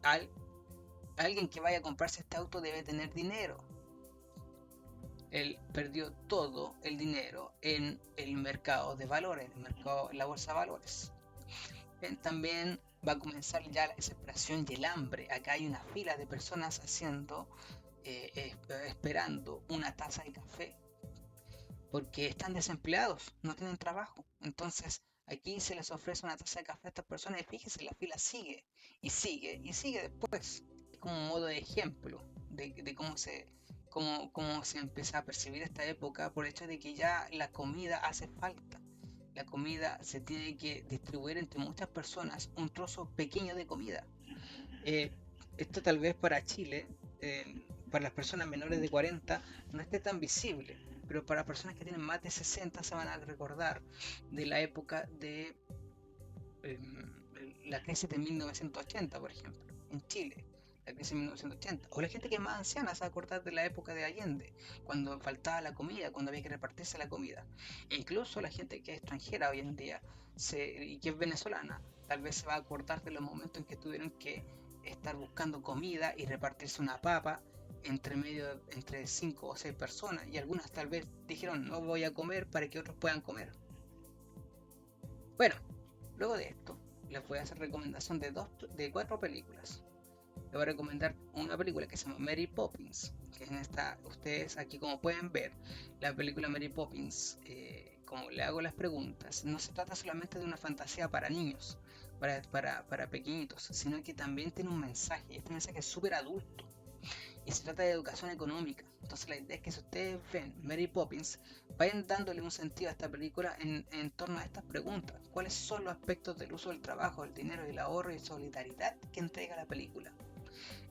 al, alguien que vaya a comprarse este auto debe tener dinero. Él perdió todo el dinero en el mercado de valores, en la bolsa de valores. También va a comenzar ya la desesperación y el hambre. Acá hay una fila de personas esperando una taza de café porque están desempleados, no tienen trabajo. Entonces aquí se les ofrece una taza de café a estas personas y fíjense, la fila sigue y sigue y sigue después. Es como un modo de ejemplo de cómo se empieza a percibir esta época por el hecho de que ya la comida hace falta. La comida se tiene que distribuir entre muchas personas, un trozo pequeño de comida. Eh, Esto tal vez para Chile, para las personas menores de 40, no esté tan visible, pero para personas que tienen más de 60 se van a recordar de la época de la crisis de 1980, por ejemplo, en Chile, la crisis de 1980. O la gente que es más anciana se va a acordar de la época de Allende, cuando faltaba la comida, cuando había que repartirse la comida. E incluso la gente que es extranjera hoy en día y que es venezolana, tal vez se va a acordar de los momentos en que tuvieron que estar buscando comida y repartirse una papa entre 5 o 6 personas, y algunas tal vez dijeron no voy a comer para que otros puedan comer. Bueno, luego de esto, les voy a hacer recomendación de 4 películas. Les voy a recomendar una película que se llama Mary Poppins, que en esta, ustedes aquí como pueden ver, la película Mary Poppins, como le hago las preguntas, no se trata solamente de una fantasía para niños, para pequeñitos, sino que también tiene un mensaje, y este mensaje es súper adulto. Y se trata de educación económica. Entonces la idea es que si ustedes ven Mary Poppins, vayan dándole un sentido a esta película en torno a estas preguntas. ¿Cuáles son los aspectos del uso del trabajo, el dinero, el ahorro y solidaridad que entrega la película?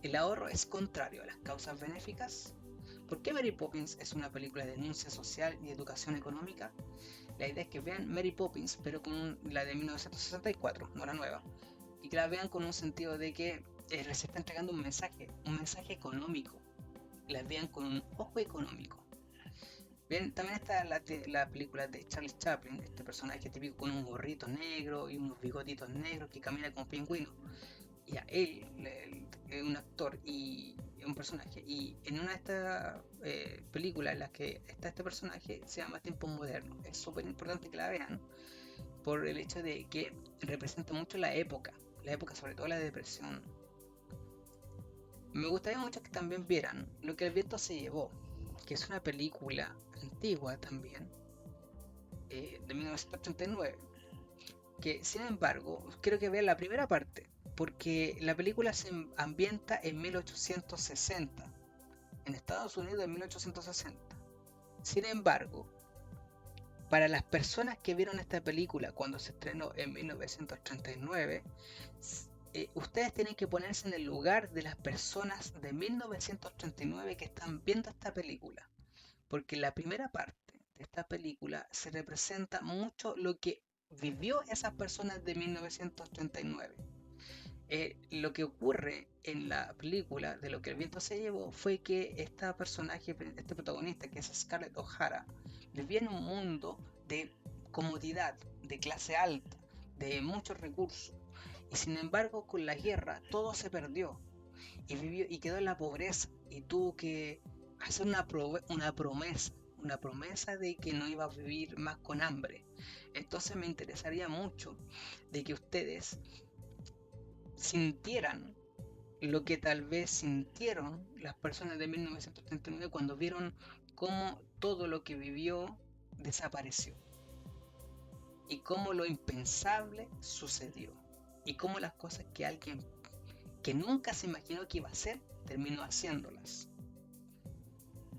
¿El ahorro es contrario a las causas benéficas? ¿Por qué Mary Poppins es una película de denuncia social y educación económica? La idea es que vean Mary Poppins, pero con la de 1964, no la nueva, y que la vean con un sentido de que les está entregando un mensaje económico. Las vean con un ojo económico. Bien, también está la película de Charles Chaplin, este personaje típico con un gorrito negro y unos bigotitos negros que camina como pingüino. Y a él es un actor y un personaje. Y en una de estas películas en las que está este personaje se llama Tiempos Modernos. Es súper importante que la vean por el hecho de que representa mucho la época sobre todo la depresión. Me gustaría mucho que también vieran Lo que el viento se llevó, que es una película antigua también, de 1989, que sin embargo creo que vean la primera parte, porque la película se ambienta en 1860, en Estados Unidos en 1860. Sin embargo, para las personas que vieron esta película cuando se estrenó en 1939, ustedes tienen que ponerse en el lugar de las personas de 1939 que están viendo esta película, porque la primera parte de esta película se representa mucho lo que vivió esas personas de 1939. Lo que ocurre en la película de Lo que el viento se llevó fue que este protagonista, que es Scarlett O'Hara, vivía en un mundo de comodidad, de clase alta, de muchos recursos. Y sin embargo, con la guerra todo se perdió y quedó en la pobreza y tuvo que hacer una promesa de que no iba a vivir más con hambre. Entonces me interesaría mucho de que ustedes sintieran lo que tal vez sintieron las personas de 1939 cuando vieron cómo todo lo que vivió desapareció y cómo lo impensable sucedió y cómo las cosas que alguien que nunca se imaginó que iba a hacer terminó haciéndolas.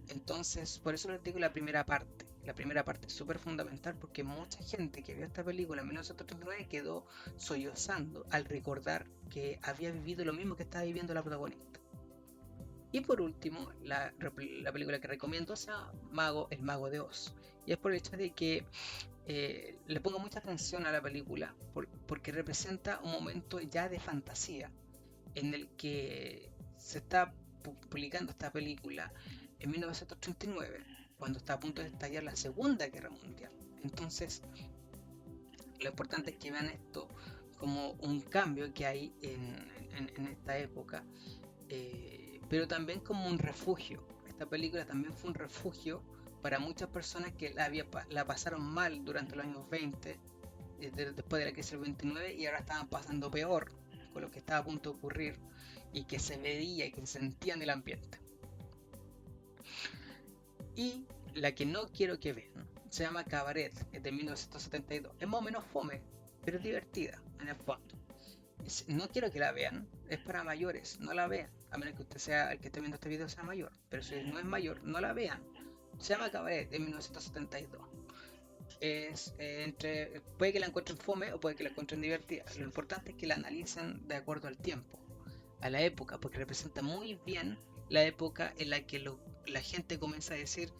Entonces, por eso les digo la primera parte. La primera parte es súper fundamental porque mucha gente que vio esta película en 1939 quedó sollozando al recordar que había vivido lo mismo que estaba viviendo la protagonista. Y por último, la película que recomiendo se llama El Mago de Oz. Y es por el hecho de que le pongo mucha atención a la película porque representa un momento ya de fantasía en el que se está publicando esta película en 1939, cuando está a punto de estallar la Segunda Guerra Mundial. Entonces, lo importante es que vean esto como un cambio que hay en esta época, pero también como un refugio. Esta película también fue un refugio para muchas personas que la pasaron mal durante los años 20, después de la crisis del 29, y ahora estaban pasando peor con lo que estaba a punto de ocurrir y que se veía y que se sentía en el ambiente. Y la que no quiero que vean se llama Cabaret, es de 1972. Es más o menos fome, pero es divertida en el fondo. No quiero que la vean, es para mayores, no la vean. A menos que usted sea, el que esté viendo este video sea mayor. Pero si no es mayor, no la vean. Se llama Cabaret de 1972. Puede que la encuentren fome o puede que la encuentren divertida. Lo importante es que la analicen de acuerdo al tiempo, a la época, porque representa muy bien la época en la que la gente comienza a decir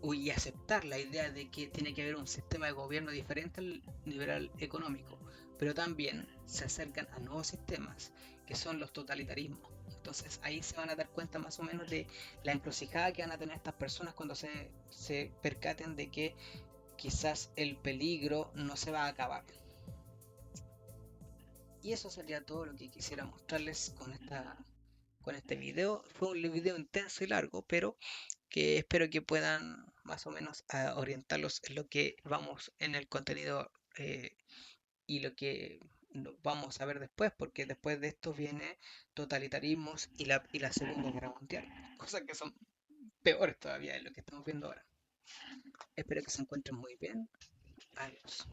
y aceptar la idea de que tiene que haber un sistema de gobierno diferente al liberal económico, pero también se acercan a nuevos sistemas que son los totalitarismos. Entonces ahí se van a dar cuenta más o menos de la encrucijada que van a tener estas personas cuando se percaten de que quizás el peligro no se va a acabar. Y eso sería todo lo que quisiera mostrarles con este video. Fue un video intenso y largo, pero que espero que puedan más o menos orientarlos en lo que vamos en el contenido y lo que vamos a ver después, porque después de esto viene totalitarismos y la Segunda Guerra Mundial, cosas que son peores todavía de lo que estamos viendo ahora. Espero que se encuentren muy bien. Adiós.